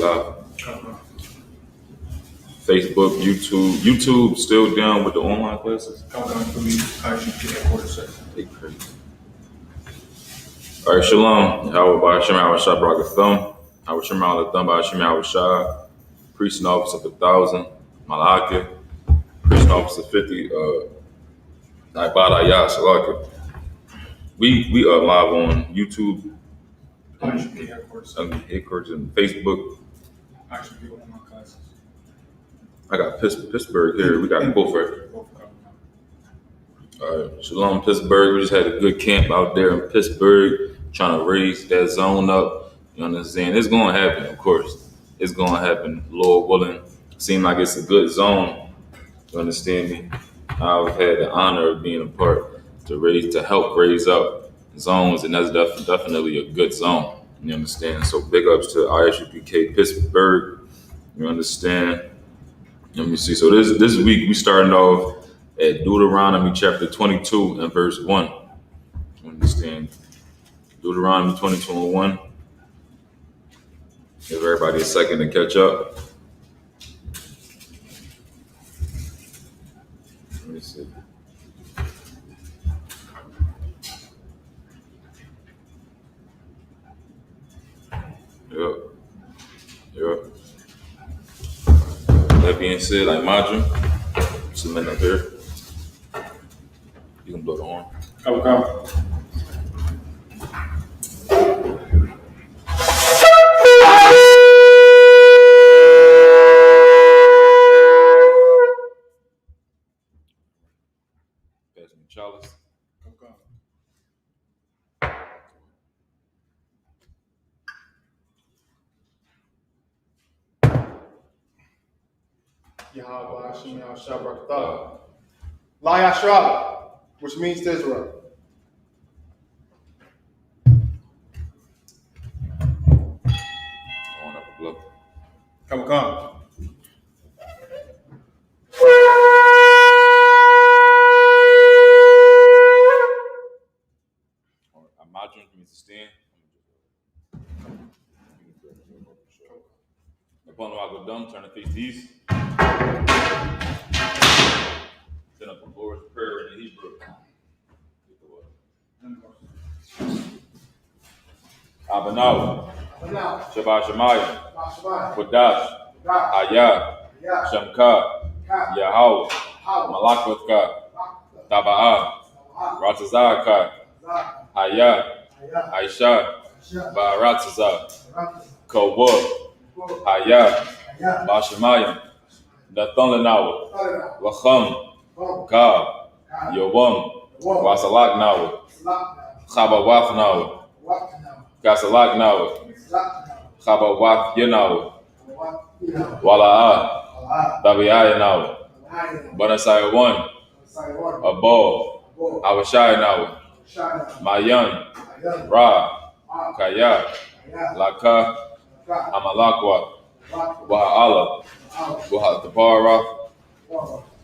live. Facebook, YouTube. YouTube still down with the online classes? I.S.U.P.K headquarters. They crazy. All right, shalom. How about Hashem Shah Bragatham? How Hashem Thumb by Hashem Shah? Priest and office of 1,000. Malaka. Priest and office of 50. Ibada Yah Salaka. We are live on YouTube. I.S.U.P.K headquarters. Headquarters and Facebook. I.S.U.P.K online classes. I got Pittsburgh here. We got both right. All right, shalom, Pittsburgh. We just had a good camp out there in Pittsburgh, trying to raise that zone up. You understand? It's going to happen, of course. It's going to happen, Lord willing. Seems like it's a good zone. You understand me? I've had the honor of being a part to help raise up zones, and that's definitely a good zone. You understand? So big ups to I.S.U.P.K Pittsburgh. You understand? Let me see. So this week we starting off at Deuteronomy chapter 22 and verse 1. You understand? Deuteronomy 22 and 1. Give everybody a second to catch up. Let me see. Yep. That being said, like Madrim, submit up here. You can blow the horn. Come. Pass me chalice. Come. Yahweh Hashem Shah Bragatham. La Yashra, which means to Israel. I want up a blow. Come. Madrim means to stand. Upon the go dumb, turn to face east. Send up the Lord's Prayer in the Hebrew. Abanaw, Shabbat Shemayim, Kodash, Hayah, Shemka, Yahweh, Malakotka, Taba'ah, Ratazaka, Hayah, Aisha, Ba'aratazah, Kowah, Hayah, Bashemayim, Dathanlanawa, Wacham, Gab, Yawam, Wasalak Nawa, Chabawaf Nawa, Gasalak Nawa, Chabawaf Yanawa, Wala'ah, Dabi'ah Nawa, Banasai 1, Abol, Awashai Nawa, Mayan, Ra, Kaya, Laka, Amalakwa, Waha'ala, Wahatapara,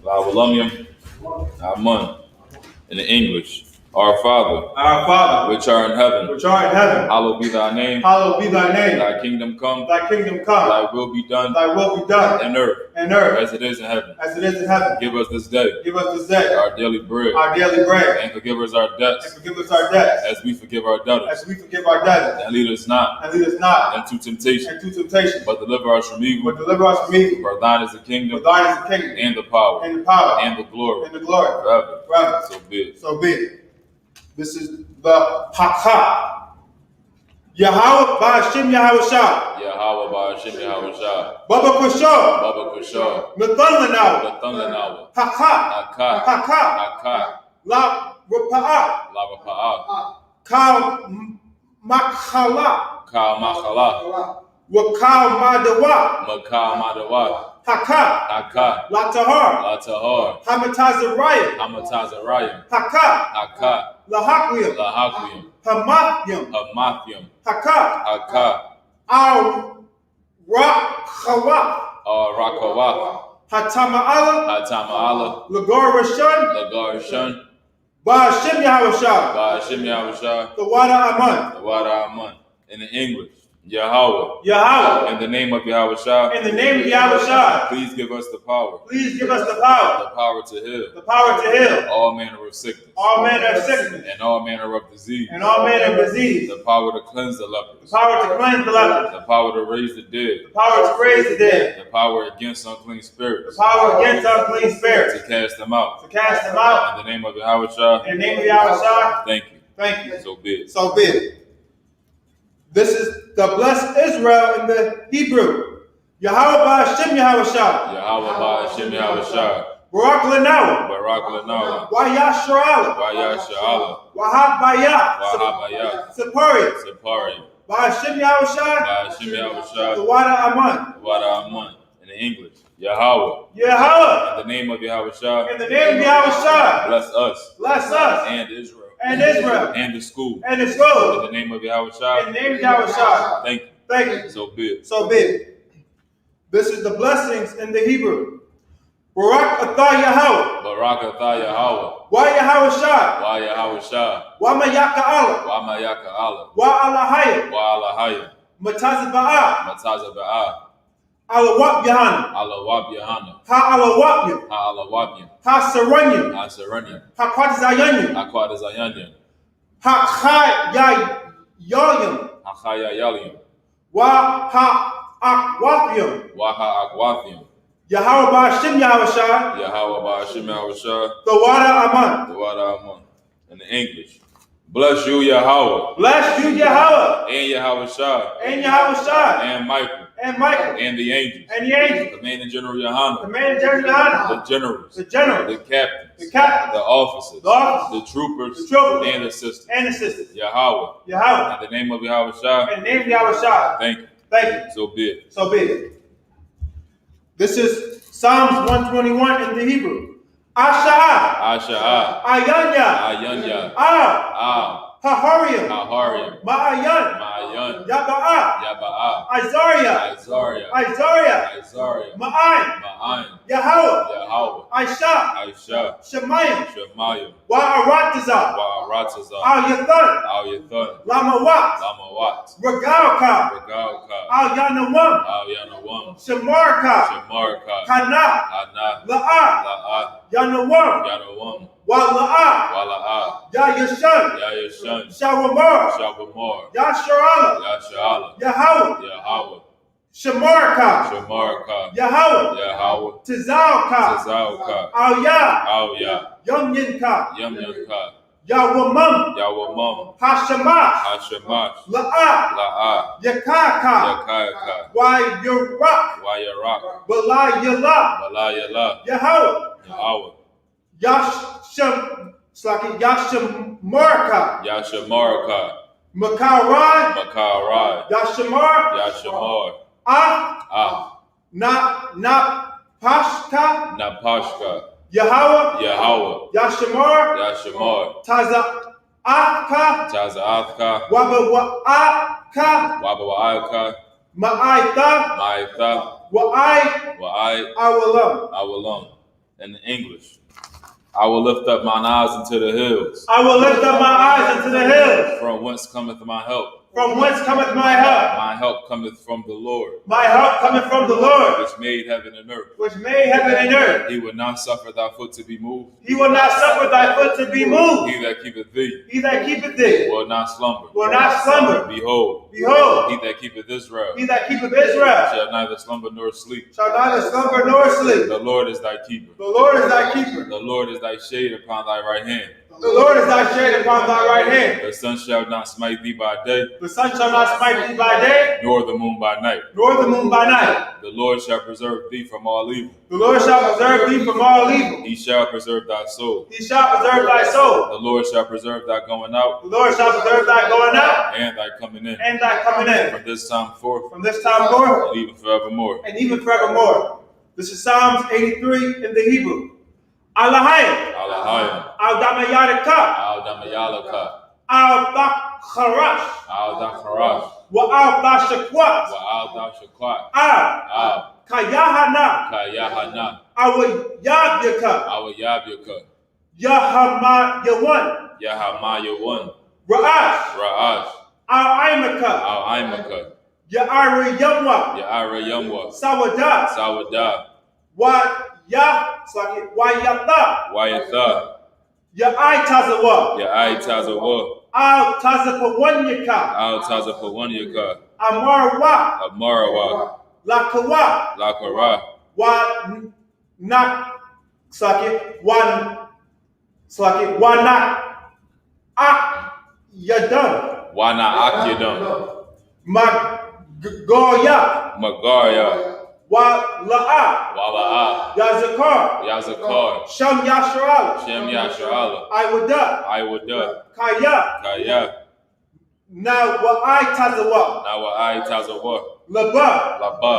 Lawalumium, Amun. In the English, Our Father, which art in heaven, hallowed be thy name. Thy kingdom come. Thy will be done. In earth. As it is in heaven. Give us this day. Our daily bread. And forgive us our debts. As we forgive our debtors. And lead us not into temptation. But deliver us from evil. For thine is the kingdom. And the power. And the glory. Forever. So be it. This is the Hakha. Yahweh Ba'ashem Yahushua. Yahweh Ba'ashem Yahushua. Baba Kusha. Nathanlanawa. Hakha. La Rapa'ah. Kal Makhala. Wakal Madawa. Hakka. Latahar. Hamatazarayim. Hakka. Lahakwiyam. Hamathim. Hakka. Rakawa. Hatama'ala. Lagarashan. Ba'ashem Yahushua. The Wada Aman. In the English. Yahweh. Yahweh. In the name of Yahushua. In the name of Yahushua. Please give us the power. Please give us the power. The power to heal. The power to heal. All manner of sickness. All manner of sickness. And all manner of disease. And all manner of disease. The power to cleanse the lepers. The power to cleanse the lepers. The power to raise the dead. The power to raise the dead. The power against unclean spirits. The power against unclean spirits. To cast them out. To cast them out. In the name of Yahushua. In the name of Yahushua. Thank you. Thank you. So be it. So be it. This is the blessed Israel in the Hebrew. Yahweh Ba'Shem Yahushua. Yahweh Ba'Shem Yahushua. Barak Lanawa. Barak Lanawa. Wayashra'ala. Wayashra'ala. Wahabaya. Wahabaya. Sapari. Sapari. Ba'Shem Yahushua. Ba'Shem Yahushua. The Wada Aman. Wada Aman. In the English. Yahweh. Yahweh. In the name of Yahushua. In the name of Yahushua. Bless us. Bless us. And Israel. And Israel. And the school. And the school. In the name of Yahushua. In the name of Yahushua. Thank you. Thank you. So be it. So be it. This is the blessings in the Hebrew. Barak Atah Yahweh. Barak Atah Yahweh. Wa Yahushua. Wa Yahushua. Wa Mayaka Allah. Wa Mayaka Allah. Wa Alahaya. Wa Alahaya. Matazah Ba'ah. Matazah Ba'ah. Alawap Yahanna. Alawab Yahanna. Ha Alawapya. Ha Alawabya. Ha Saranya. Ha Saranya. Ha Kwatazayanya. Ha Kwadazayanya. Ha Chayayayam. Ha Chayayalim. Wa Ha Akwapyam. Wa Ha Akwathium. Yahweh Ba'Shem Yahushua. Yahweh Ba'Shem Yahushua. The Wada Aman. The Wada Aman. In the English. Bless you, Yahweh. Bless you, Yahweh. And Yahushua. And Yahushua. And Michael. And Michael. And the angels. And the angels. Commanding General Yohanan. Commanding General Yohanan. The generals. The generals. The captains. The captains. The officers. The officers. The troopers. The troopers. And the sisters. And the sisters. Yahweh. Yahweh. In the name of Yahushua. In the name of Yahushua. Thank you. Thank you. So be it. So be it. This is Psalms 121 in the Hebrew. Asha'ah. Asha'ah. Ayanya. Ayanya. Ah. Hahariam. Hahariam. Ma'ayan. Ma'ayan. Yaba'ah. Yaba'ah. Isaiah. Isaiah. Isaiah. Isaiah. Ma'ayin. Ma'ayin. Yahweh. Yahweh. Aisha. Aisha. Shemayim. Shemayim. Wa'aratazah. Wa'aratazah. Al-Yathan. Al-Yathan. Lamawat. Lamawat. Regalka. Regalka. Al-Yanawam. Al-Yanawam. Shemarka. Shemarka. Kana. Ana. La'ah. La'ah. Yanawam. Yanawam. Wala'ah. Wala'ah. Yayashan. Yayashan. Shawamar. Shabamar. Yasharala. Yashala. Yahweh. Yahweh. Shamarka. Shamarka. Yahweh. Yahweh. Tizalka. Tazalka. Al-Ya. Al-Ya. Yumyinka. Yumyunka. Yawamam. Yawamam. Hashamash. Hashamash. La'ah. La'ah. Yakaka. Yakayaka. Wayurak. Wayarak. Balayala. Balayala. Yahweh. Yahweh. Yashamarka. Yashamarka. Makarai. Makarai. Yashamar. Yashamar. Ah. Na Pashka. Napashka. Yahweh. Yahweh. Yashamar. Yashamar. Taza'aka. Taza'athka. Wabawa'aka. Wabawa'aka. Ma'aitha. Ma'itha. Wa'ai. Wa'ai. Awalam. Awalam. In the English. I will lift up mine eyes into the hills. I will lift up my eyes into the hills. From whence cometh my help? From whence cometh my help? My help cometh from the Lord. My help cometh from the Lord, which made heaven and earth. which made heaven and earth. He will not suffer thy foot to be moved. He will not suffer thy foot to be moved. He that keepeth thee He that keepeth thee will not slumber. will not slumber. Behold, Behold, he that keepeth Israel he that keepeth Israel shall neither slumber nor sleep. shall neither slumber nor sleep. The Lord is thy keeper. The Lord is thy keeper. The Lord is thy shade upon thy right hand. The Lord is thy shade upon thy right hand. The sun shall not smite thee by day, The sun shall not smite thee by day, nor the moon by night. nor the moon by night. The Lord shall preserve thee from all evil. The Lord shall preserve thee from all evil. He shall preserve thy soul. He shall preserve thy soul. The Lord shall preserve thy going out The Lord shall preserve thy going out and thy coming in, and thy coming in. from this time forth From this time forth and even forevermore. and even forevermore. This is Psalms 83 in the Hebrew. Alahayim. Alahayim. Al-Damayadaka. Al-Damayalaka. Al-Dakharash. Al-Dakharash. Wa-Al-Dashakwat. Wa-Al-Dashakwat. Al. Kayahana. Kayahana. Awayabyaka. Awayabyaka. Yahamayawan. Yahamayawan. Ra'ash. Ra'ash. Al-Aimaka. Al-Aimaka. Ya'ira Yamwa. Ya'ira Yamwa. Sawada. Sawada. Wayatha. Wayatha. Ya'ai Tazawa. Ya'ai Tazawa. Al Tazapawanyaka. Al Tazapawanyaka. Amarwa. Amarawa. Lakawa. Lakara. Wana Yadam. Wana Akyadam. Magoya. Magarya. Wala'a. Wala'a. Yazakar. Yazakar. Shem Yasharala. Shem Yasharala. Iwada. Iwada. Kaya. Kaya. Now Wa'ai Tazawa. Nawa'ai Tazawa. Laba. Laba.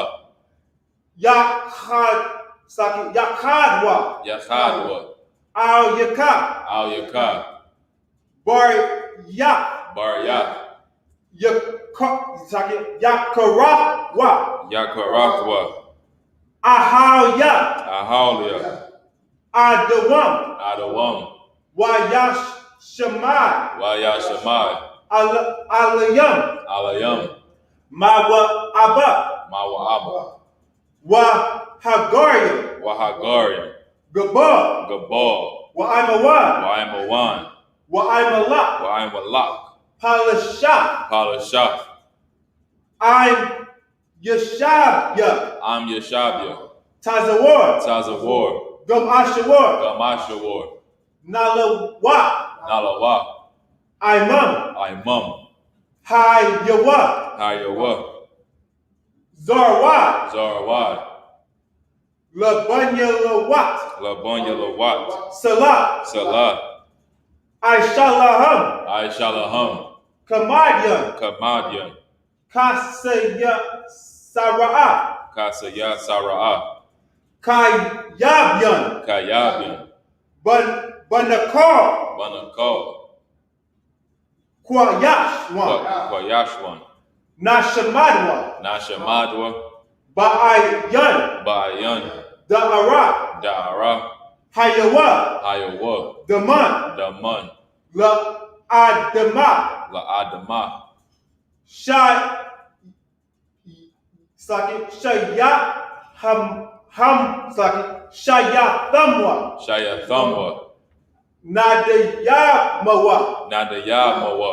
Yakadwa. Yachadwa. Al Yaka. Al Yaka. Bar Yak. Bar Yak. Yakarakwa. Yakarakwa. Ahawya. Ahalia. Adawam. Adawam. Wayashemai. Wayashamai. Alayam. Alayam. Mawa Abba. Mawa Abba. Wahagaria. Wahagaria. Gabal. Gabal. Wa'aimawan. Wa'aimawan. Wa'aimalak. Wa'aimalak. Palashah. Palashah. I'm Yeshabya. I'm Yeshabya. Tazawar. Tazawar. Gamashawar. Gamashawar. Nalawa. Nalawa. Imam. Imam. Hayawa. Hayawa. Zarwad. Zarwad. Labanyalawat. Labanyalawat. Salah. Salah. Aishalaham. Aishalaham. Kamadyan. Kamadyan. Kasaya Sara'a. Kasaya Sara'a. Kayabyan. Kayabyan. Banakar. Banakar. Kwayashwan. Kwayashwan. Nashamadwa. Nashamadwa. Ba'ayan. Ba'ayan. Da'ara. Da'ara. Hayawa. Hayawa. Daman. Daman. La'adama. La'adama. Shayathamwa. Shayathamwa. Nadayamawa. Nadayamawa.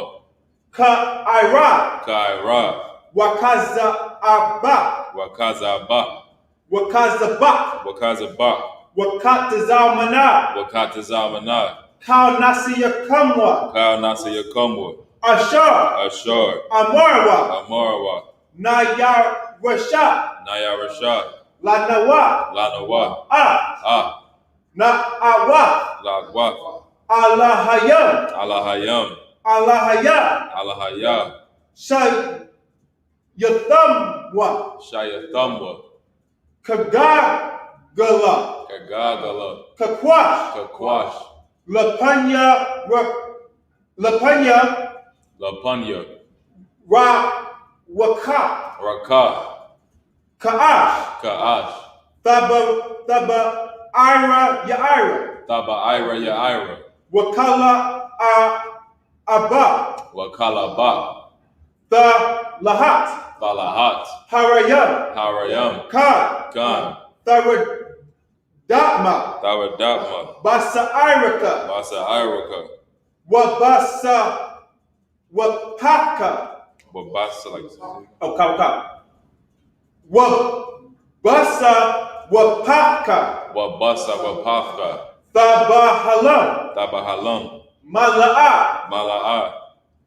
Ka'ira. Ka'ira. Wakaza'aba. Wakazaba. Wakazabak. Wakazabak. Wakatazamana. Wakatazamana. Kaunasiyakamwa. Kaunasiyakamwa. Ashar. Ashar. Amarwa. Amarwa. Nayarasha. Nayarasha. Lanawa. Lanawa. Ah. Na'awa. Lagwa. Allahayam. Alahayam. Allahaya. Alahaya. Shayathamwa. Shayathamwa. Kagagala. Kagagala. Kakwash. Kakwash. Lapanya. Lapanya. Waka. Raka. Ka'ash. Ka'ash. Thaba. Ira. Ya'ira. Taba Ira Ya'ira. Wakala. Abba. Wakala Ba. Lahat. Balahat. Harayam. Harayam. Khan. Khan. Tharaddatma. Tharaddatma. Basairaka. Basairaka. Wapaka. Wabasa like this. Oh, Kawaka. Wapaka. Wabasa Wapafka. Thabahalam. Tabahalam. Mala'a. Mala'a.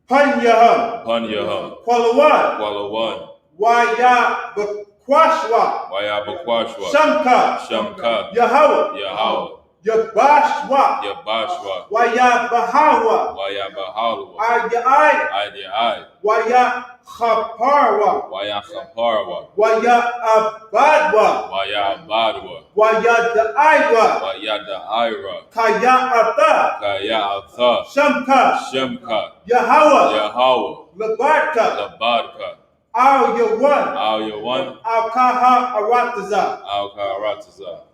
Panyaham. Panyaham. Kwalawan. Kwalawan. Wayabakwashwa. Wayabakwashwa. Shamka. Shamka. Yahweh. Yahweh. Yabashwa. Yabashwa. Wayabahawa. Wayabahalwa. Ayai. Ayai. Wayachaparwa. Wayachaparwa. Wayabadwa. Wayabadwa. Wayadaiwa. Wayadaira. Kaya'atha. Kaya'atha. Shamka. Shemka. Yahweh. Yahweh. Labarka. Labadka. Al Yawan. Al Yawan. Al Kaha Arataza. Al Karataza.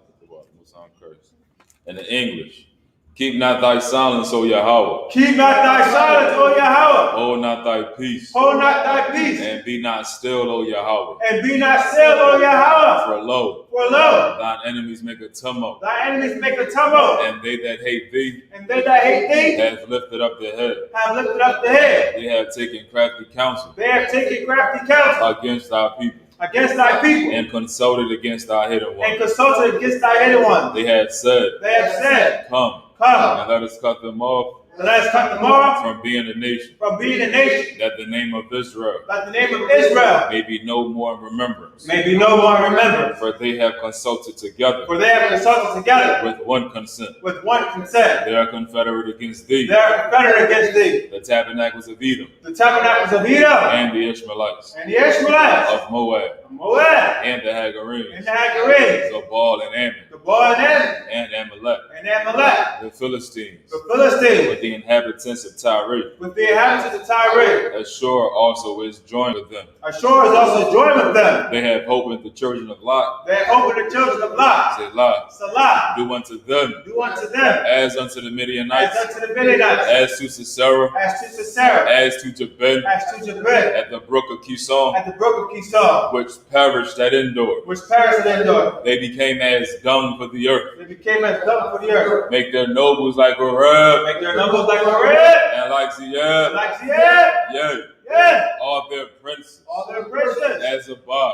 In the English, Keep not thy silence, O Yahweh. Keep not thy silence, O Yahweh. Hold not thy peace. Hold not thy peace. And be not still, O Yahweh. And be not still, O Yahweh. For lo, thine enemies make a tumult. Thy enemies make a tumult. And they that hate thee, have lifted up their head. They have taken crafty counsel. Against thy people. And consulted against thy hidden one. They have said, Come, and let us cut them off from being a nation. That the name of Israel may be no more in remembrance. For they have consulted together with one consent. They are confederate against thee. The tabernacles of Edom. And the Ishmaelites. Of Moab. And the Hagarenes. Zabal and Ammon. And Amalek. The Philistines. With the inhabitants of Tyre. Ashur also is joined with them. They have hope in the children of Lot. Selah. Do unto them as unto the Midianites. As to Sisera. As to Jabin. At the brook of Kishon. Which perished at Endor. They became as dung for the earth. Make their nobles like Oreb. And like Zeeb. Yea. All their princes. As Abba.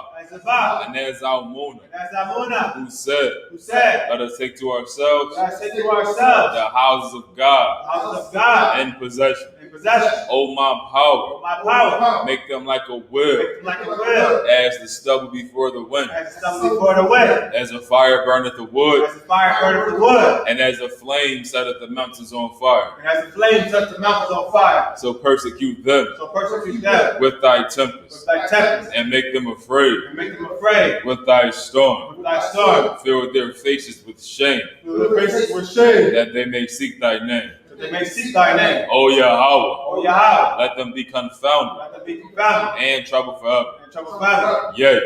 And as Almuna. Who said, let us take to ourselves the houses of God in possession. O my power, make them like a will, as the stubble before the wind, as a fire burneth the wood, and as a flame setteth the mountains on fire. So persecute them with thy tempest, and make them afraid with thy storm. Fill their faces with shame, that they may seek thy name. O Yahweh, let them be confounded and troubled forever. Yea,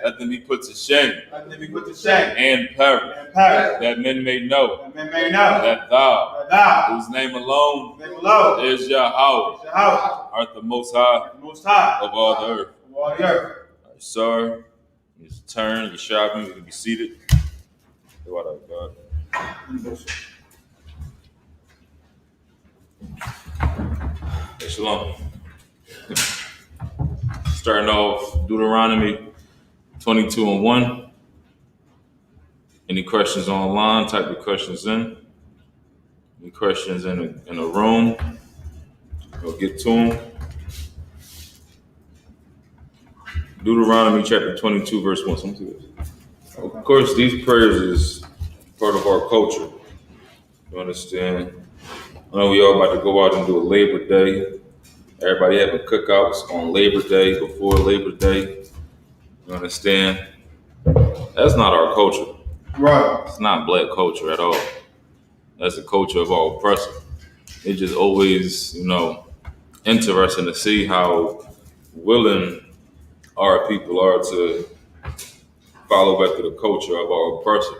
let them be put to shame and perish, that men may know that thou, whose name alone is Yahweh, art the most high of all the earth. Sir, you turn, you're shopping, you can be seated. What up, God? Shalom. Starting off Deuteronomy 22:1. Any questions online? Type your questions in. Any questions in the room? We'll get to them. Deuteronomy chapter 22, verse 1. Of course, these prayers is part of our culture. You understand? I know we all about to go out and do a Labor Day. Everybody having cookouts on Labor Day, before Labor Day. You understand? That's not our culture. Right. It's not black culture at all. That's the culture of our oppressor. It's just always, interesting to see how willing our people are to follow after the culture of our oppressor.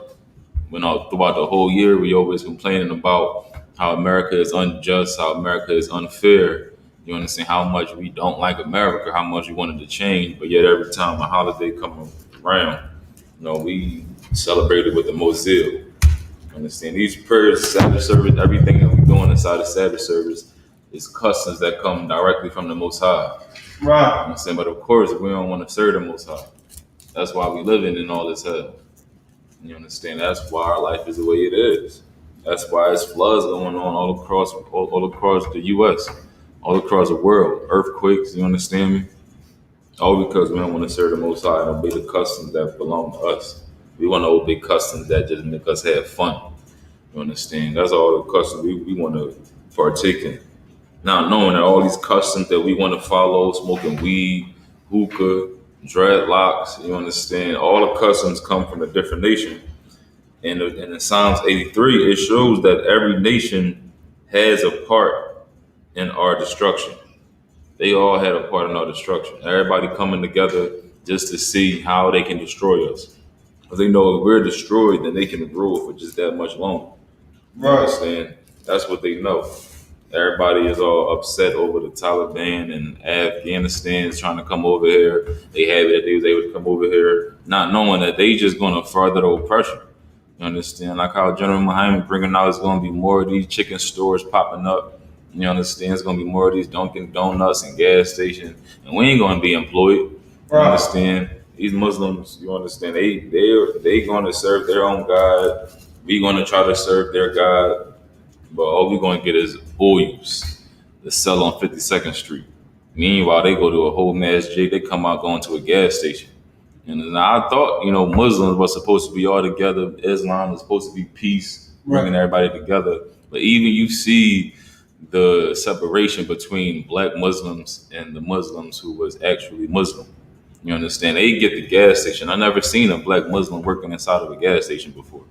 Throughout the whole year, we always complaining about how America is unjust, how America is unfair. You understand how much we don't like America, how much we wanted to change, but yet every time a holiday comes around, we celebrate it with the most zeal. You understand? These prayers, Sabbath service, everything that we're doing inside the Sabbath service is customs that come directly from the Most High. Right. You understand? But of course, we don't want to serve the Most High. That's why we living in all this hell. You understand? That's why our life is the way it is. That's why there's floods going on all across the U.S., all across the world, earthquakes. You understand me? All because we don't want to serve the Most High and obey the customs that belong to us. We want to obey customs that just make us have fun. You understand? That's all the customs we want to partake in. Now, knowing that all these customs that we want to follow, smoking weed, hookah, dreadlocks, you understand, all the customs come from a different nation. And in Psalms 83, it shows that every nation has a part in our destruction. They all had a part in our destruction. Everybody coming together just to see how they can destroy us. Because they know if we're destroyed, then they can rule for just that much longer. You understand? That's what they know. Everybody is all upset over the Taliban and Afghanistan is trying to come over here. They have it that they was able to come over here, not knowing that they just going to further the oppression. You understand? Like how General Muhammad bringing out, it's going to be more of these chicken stores popping up. You understand? It's going to be more of these Dunkin' Donuts and gas stations, and we ain't going to be employed. You understand? These Muslims, you understand? They going to serve their own God. We going to try to serve their God, but all we going to get is oils to sell on 52nd Street. Meanwhile, they go to a whole masjid. They come out going to a gas station. And then I thought, Muslims were supposed to be all together. Islam was supposed to be peace, bringing everybody together. But even you see the separation between black Muslims and the Muslims who was actually Muslim. You understand? They get the gas station. I never seen a black Muslim working inside of a gas station before.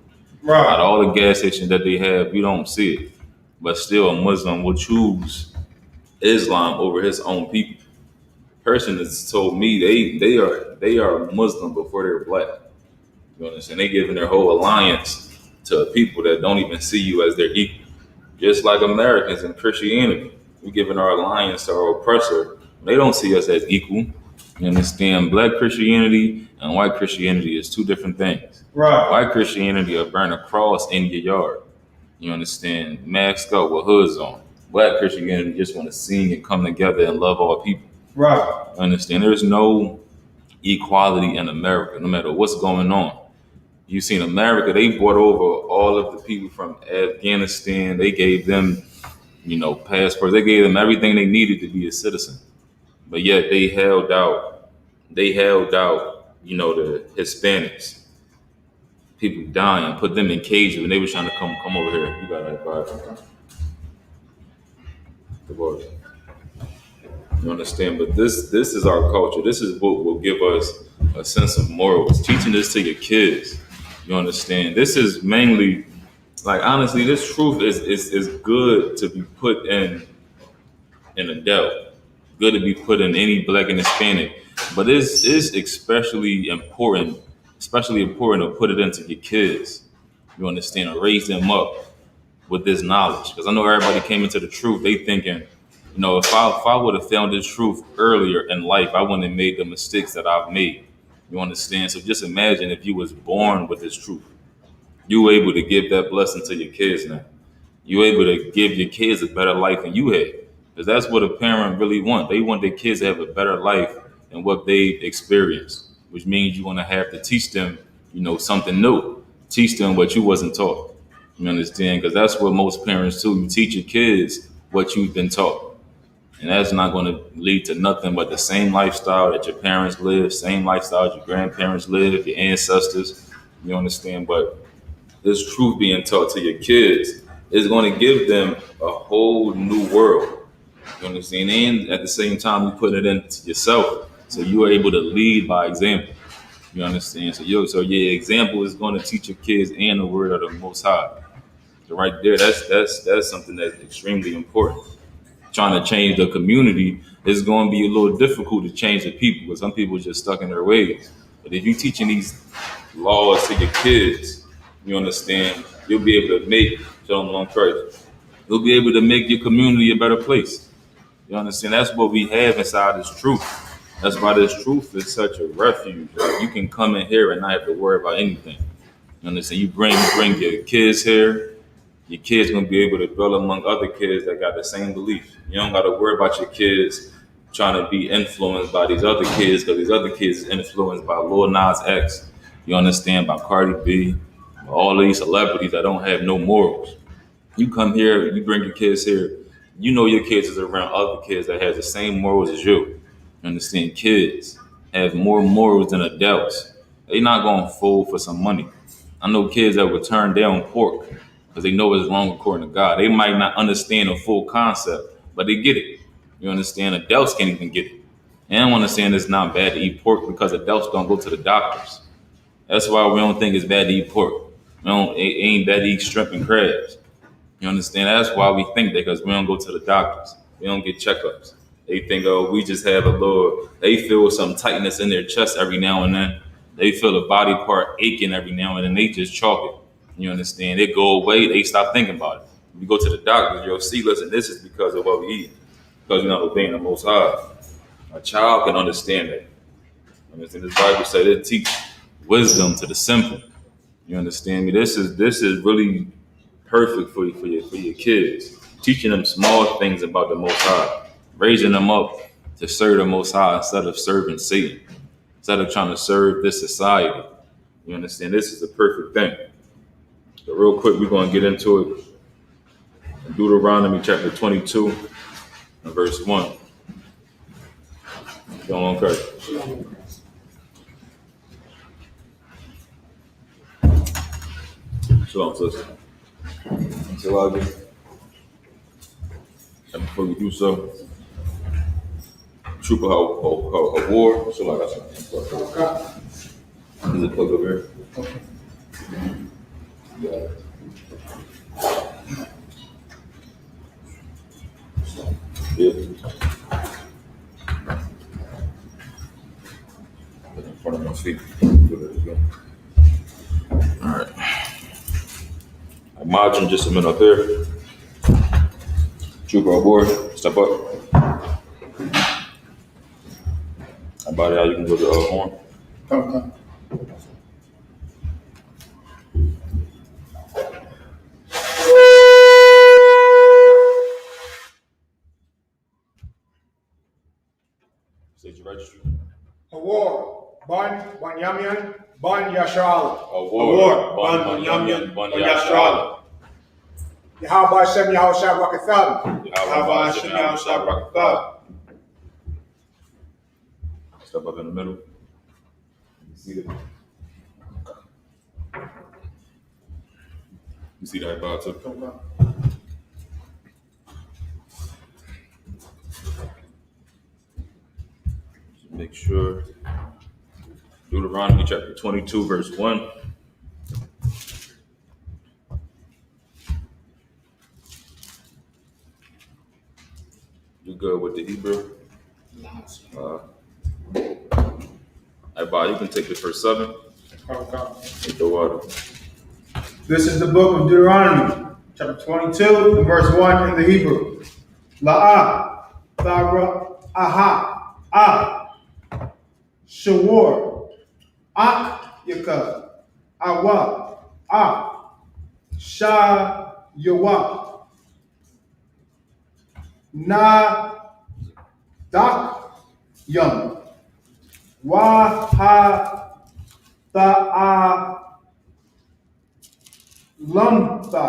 Out of all the gas stations that they have, you don't see it. But still, a Muslim will choose Islam over his own people. Person has told me they are Muslim before they're black. You understand? They giving their whole alliance to people that don't even see you as their equal. Just like Americans in Christianity, we giving our alliance to our oppressor. They don't see us as equal. You understand? Black Christianity and white Christianity is two different things. White Christianity will burn a cross in your yard. You understand? Masked up with hoods on. Black Christianity just want to sing and come together and love all people. Understand? There's no equality in America, no matter what's going on. You see, in America, they brought over all of the people from Afghanistan. They gave them, passports. They gave them everything they needed to be a citizen. But yet they held out. The Hispanics. People dying, put them in cages when they were trying to come over here. You got that vibe. You understand? But this is our culture. This is what will give us a sense of morals. Teaching this to your kids. You understand? This is mainly, like, honestly, this truth is good to be put in adult. Good to be put in any black and Hispanic. But it's especially important to put it into your kids. You understand? And raise them up with this knowledge. Because I know everybody came into the truth, they thinking, if I would have found this truth earlier in life, I wouldn't have made the mistakes that I've made. You understand? So just imagine if you was born with this truth. You were able to give that blessing to your kids now. You were able to give your kids a better life than you had. Because that's what a parent really want. They want their kids to have a better life than what they experienced, which means you're going to have to teach them, something new. Teach them what you wasn't taught. You understand? Because that's what most parents do. You teach your kids what you've been taught. And that's not going to lead to nothing but the same lifestyle that your parents live, same lifestyle that your grandparents live, your ancestors. You understand? But this truth being taught to your kids is going to give them a whole new world. You understand? And at the same time, you put it into yourself, so you are able to lead by example. You understand? So your example is going to teach your kids and the word of the Most High. So right there, that's something that's extremely important. Trying to change the community is going to be a little difficult to change the people, because some people are just stuck in their ways. But if you're teaching these laws to your kids, you understand, you'll be able to make You'll be able to make your community a better place. You understand? That's what we have inside this truth. That's why this truth is such a refuge. Like, you can come in here and not have to worry about anything. You understand? You bring your kids here. Your kids gonna be able to dwell among other kids that got the same beliefs. You don't got to worry about your kids trying to be influenced by these other kids, because these other kids is influenced by Lil Nas X. You understand? By Cardi B, all these celebrities that don't have no morals. You come here, you bring your kids here. Your kids is around other kids that have the same morals as you. You understand? Kids have more morals than adults. They not gonna fold for some money. I know kids that would turn down pork because they know it's wrong according to God. They might not understand the full concept, but they get it. You understand? Adults can't even get it. And I'm understand it's not bad to eat pork because adults don't go to the doctors. That's why we don't think it's bad to eat pork. It ain't bad to eat shrimp and crabs. You understand? That's why we think that, because we don't go to the doctors. We don't get checkups. They think, we just have they feel some tightness in their chest every now and then. They feel a body part aching every now and then. They just chalk it. You understand? They go away, they stop thinking about it. If you go to the doctor, you'll see, listen, this is because of what we eat, because you're not obeying the Most High. A child can understand that. Understand? This Bible said it teach wisdom to the simple. You understand me? This is really perfect for your kids. Teaching them small things about the Most High, raising them up to serve the Most High instead of serving Satan, instead of trying to serve this society. You understand? This is the perfect thing. So real quick, we're going to get into it. Deuteronomy chapter 22 and verse 1. Go on, Kurt. Shalom, sister. Until I get, and before we do so, trooper, a war. So like I said, is it plug over here? Yeah. Yeah. In front of my feet. All right. I'm marching just a minute up here. Trooper aboard. Step up. About how you can go to the horn. Come. State your registry. Award. Ban Yamian. Ban Yashal. Award. Ban Yamian. Ban Yashal. Yahweh Hashem Yahweh Shah Rakatham. Yahweh Hashem Yahweh Shah Rakatham. Step up in the middle. You see it? You see that bar too? Just make sure. Deuteronomy chapter 22, verse 1. You good with the Hebrew? Hey, Bob, you can take the first 7. Take the water. This is the book of Deuteronomy, chapter 22, and verse 1 in the Hebrew. La'ah, Thara, Aha, Ah, Shawar, Ak, Yakub, Awa, Ah, Sha, Yawa, Na, Dak, Yum, Wa, Ha, Ta'a, Lumtha,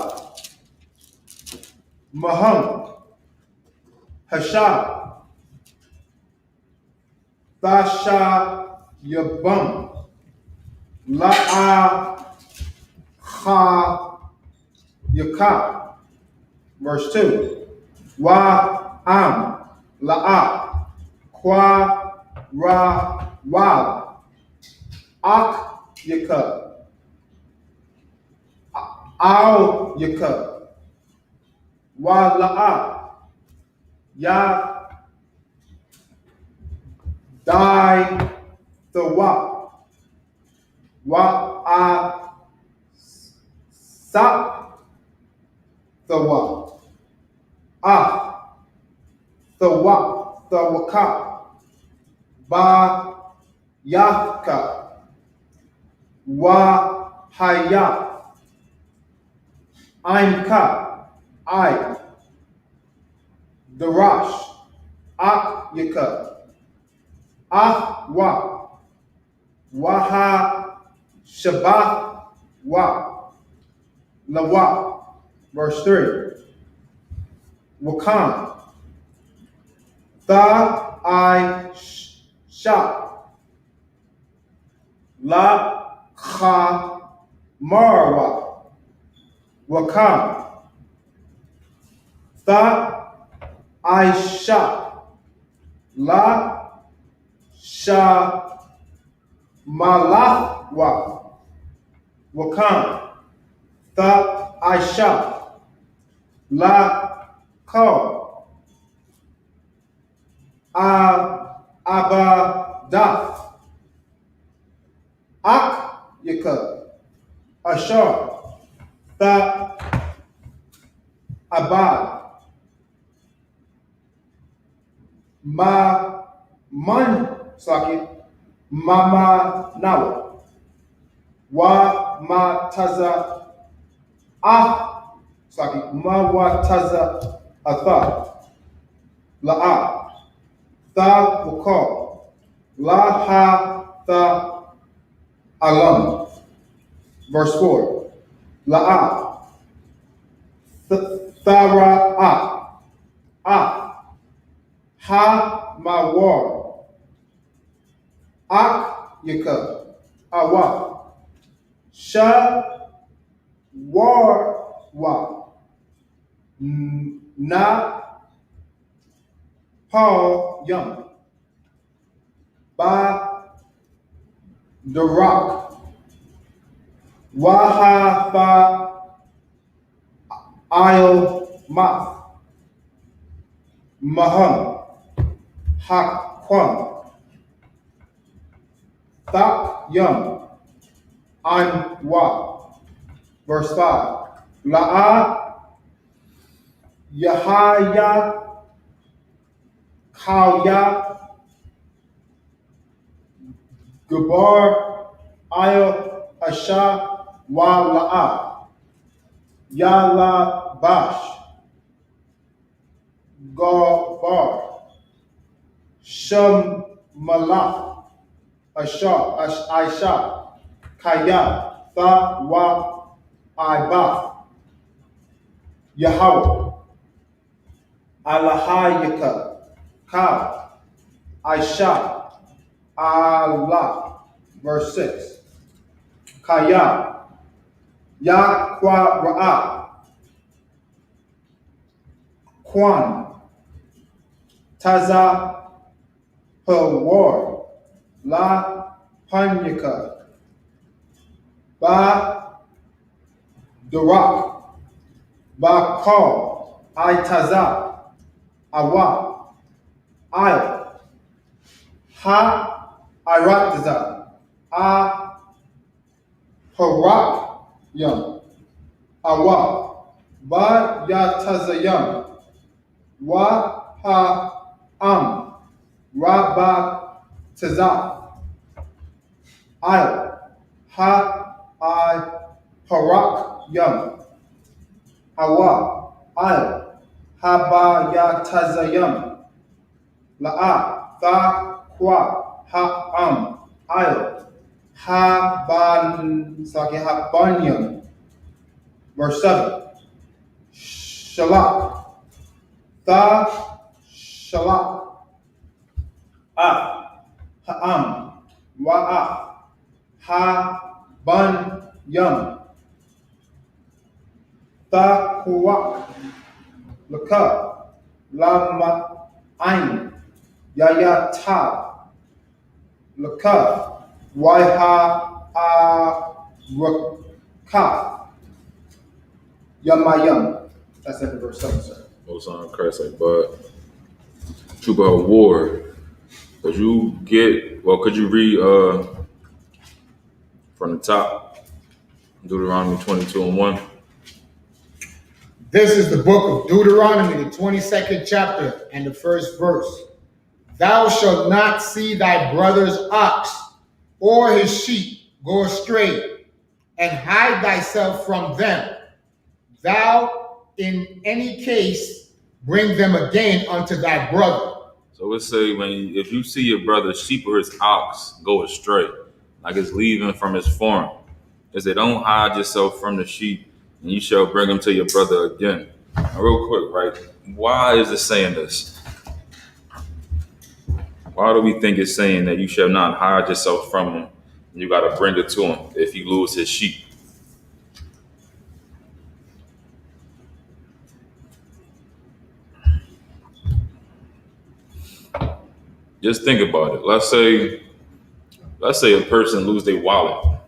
Maham, Hasha, Thasha, Yabum, La'a, Ha, Yaka. Verse 2. Wa, Am, La'a, Kwa, Ra, Wa, Ak, Yaka. Al Yakub, Wa La'a, Ya Dai Thawa, Wa A Sa Thawa, Ah Thawa, Thawaka, Ba Yaka, Wa Haya. I'm Ka, I, Darash, Ak Yakub, Ah Wa, Waha Shabbat Wa, Lawa. Verse 3. Wakam, Tha I Sha, La Kha Marwa. Wakam, Tha Aisha, La Sha Malahwa. Wakam, Tha Aisha, La Ko, Abadath, Ak Yakub, Ashar, Tha Abad. Ma Man Saki Mama Nawa. Wa Ma Taza Ah Saki Ma Wa Taza Atha. La'a. Tha Wakal. La Ha Tha Alam. Verse 4. La'a. Thara'a. Ah. Ha Mawar. Ak Yaka. Awa. Sha War Wa. Na Paul Young. Ba the Rock. Waha Fa Io Math. Maham. Hakwam. Thak Young. Anwa. Verse 5. La'a Yahaya Kauya Gabar Io Asha Wa La'a Yala Bash Gabar Sham Malach Asha Aisha Kaya Tha Wa Iba Yahweh Alahayaka Ka Aisha Allah. Verse 6. Kaya Yaqwa Ra'a Kwan Taza Hawar La Panyaka Ba Durak Ba Kal I Taza Awa I Ha Irataza A Harak Yam Awa Ba Yatazayam Wa Ha Am Rabba Taza I Ha I Harak Yam Awa I Haba Yatazayam La'a Tha Kwa Ha Am I Haban Saki Habanyam. Verse 7. Shalak. Tha Shalak. Ah. Ha'am. Wa'a. Ha Ban Yam. Tha Kuwak. Laka. Lama Ain. Yaya Ta. Laka. Waiha A Rakaf. Yamayam. That's at the verse 7, sir. Most on Christ, like, but true about war. Could you read from the top, Deuteronomy 22:1? This is the book of Deuteronomy, the 22nd chapter and the first verse. Thou shalt not see thy brother's ox or his sheep go astray, and hide thyself from them. Thou in any case bring them again unto thy brother. So let's say if you see your brother's sheep or his ox go astray, like it's leaving from his farm, it say don't hide yourself from the sheep, and you shall bring them to your brother again. Now, real quick, right? Why is it saying this? Why do we think it's saying that you shall not hide yourself from him, and you got to bring it to him if he lose his sheep? Just think about it. Let's say a person lose their wallet.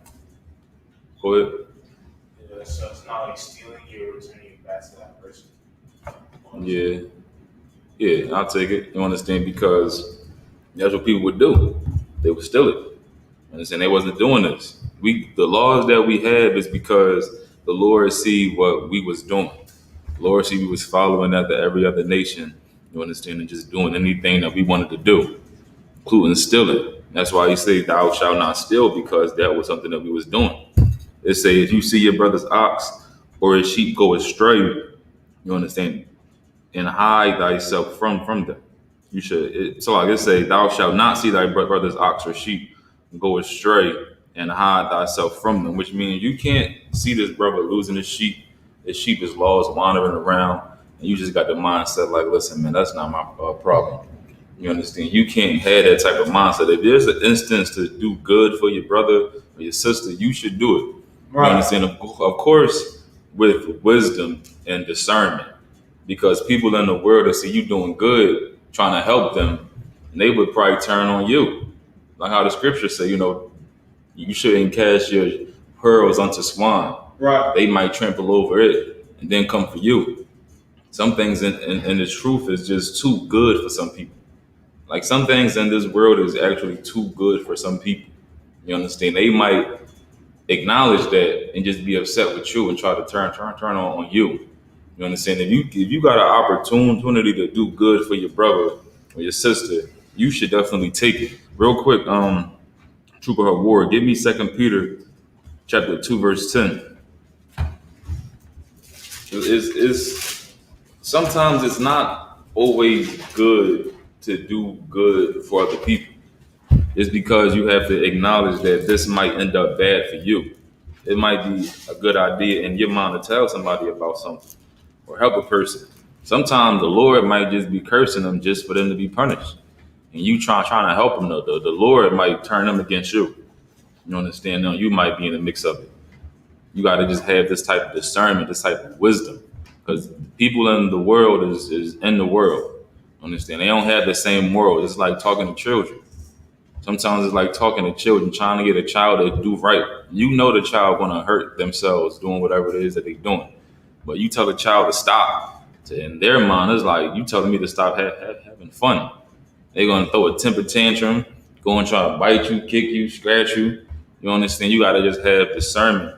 Go ahead. Yeah, so it's not like stealing, you're returning it back to that person. Yeah, I'll take it. You understand? Because that's what people would do. They would steal it. Understand? They wasn't doing this. The laws that we have is because the Lord see what we was doing. The Lord see we was following after every other nation, you understand, and just doing anything that we wanted to do, including stealing. That's why he say, thou shalt not steal, because that was something that we was doing. It say, if you see your brother's ox or his sheep go astray, you understand, and hide thyself from them. You should. So like it say, thou shalt not see thy brother's ox or sheep go astray and hide thyself from them, which means you can't see this brother losing his sheep. His sheep is lost, wandering around, and you just got the mindset like, listen, man, that's not my problem. You understand? You can't have that type of mindset. If there's an instance to do good for your brother or your sister, you should do it. Right. You understand? Of course, with wisdom and discernment, because people in the world that see you doing good, trying to help them, and they would probably turn on you. Like how the scriptures say, you shouldn't cast your pearls unto swine. Right. They might trample over it and then come for you. Some things in the truth is just too good for some people. Like some things in this world is actually too good for some people. You understand? They might acknowledge that and just be upset with you and try to turn on you. You understand? If you got an opportunity to do good for your brother or your sister, you should definitely take it. Real quick, Trooper Her Ward, give me 2 Peter chapter 2, verse 10. It's sometimes it's not always good to do good for other people. It's because you have to acknowledge that this might end up bad for you. It might be a good idea in your mind to tell somebody about something or help a person. Sometimes the Lord might just be cursing them just for them to be punished. And you trying to help them, the Lord might turn them against you. You understand? Now you might be in the mix of it. You got to just have this type of discernment, this type of wisdom. Because people in the world is in the world. Understand? They don't have the same morals. It's like talking to children. Sometimes it's like talking to children, trying to get a child to do right. You know the child going to hurt themselves doing whatever it is that they're doing. But you tell the child to stop. In their mind, it's like you telling me to stop having fun. They're going to throw a temper tantrum, go and try to bite you, kick you, scratch you. You understand? You got to just have discernment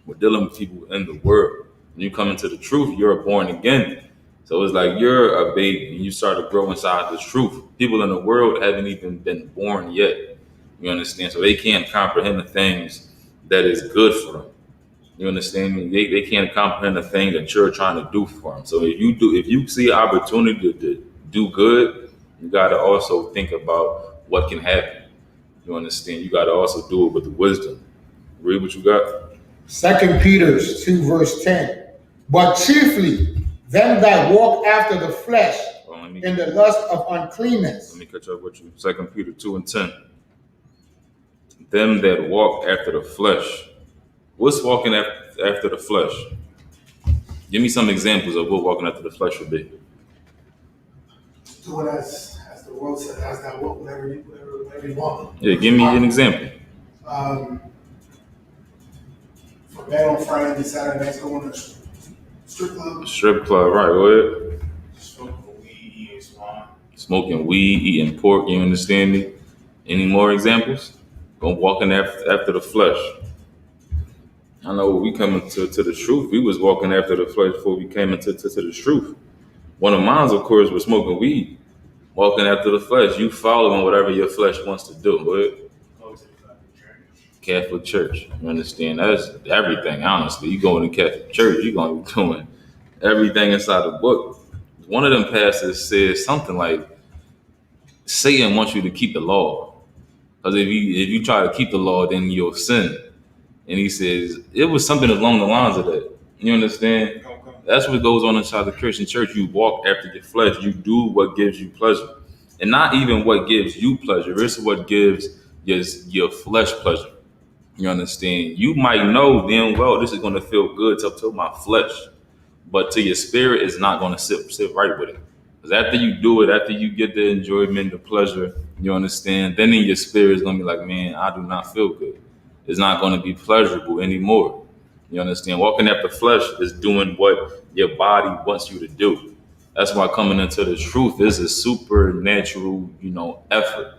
with dealing with people in the world. When you come into the truth, you're born again. So it's like you're a baby and you start to grow inside the truth. People in the world haven't even been born yet. You understand? So they can't comprehend the things that is good for them. You understand me? They can't comprehend the thing that you're trying to do for them. So if you see an opportunity to do good, you got to also think about what can happen. You understand? You got to also do it with wisdom. Read what you got. 2 Peter 2, verse 10. But chiefly them that walk after the flesh in the lust of uncleanness. Let me catch up with you. 2 Peter 2 and 10. Them that walk after the flesh. What's walking after the flesh? Give me some examples of what walking after the flesh would be. Do it as the world says, as that walk, whatever you want. Yeah, give me an example. For man on Friday, Saturday nights going to strip club. Strip club, right? Go ahead. Smoking weed, eating swine. Smoking weed, eating pork. You understand me? Any more examples? Go walking after the flesh. I know when we come into the truth, we was walking after the flesh before we came into the truth. One of mine, of course, was smoking weed. Walking after the flesh. You following whatever your flesh wants to do. Go ahead. Go to the Catholic Church. Catholic Church. You understand? That's everything, honestly. You go to Catholic Church, you're going to be doing everything inside the book. One of them pastors says something like, Satan wants you to keep the law. Because if you try to keep the law, then you'll sin. And he says, it was something along the lines of that. You understand? That's what goes on inside the Christian church. You walk after your flesh. You do what gives you pleasure. And not even what gives you pleasure. It's what gives your flesh pleasure. You understand? You might know damn well this is going to feel good to my flesh. But to your spirit, it's not going to sit right with it. Because after you do it, after you get the enjoyment, the pleasure, you understand, then in your spirit, it's going to be like, man, I do not feel good. It's not going to be pleasurable anymore. You understand? Walking after flesh is doing what your body wants you to do. That's why coming into the truth is a supernatural, effort.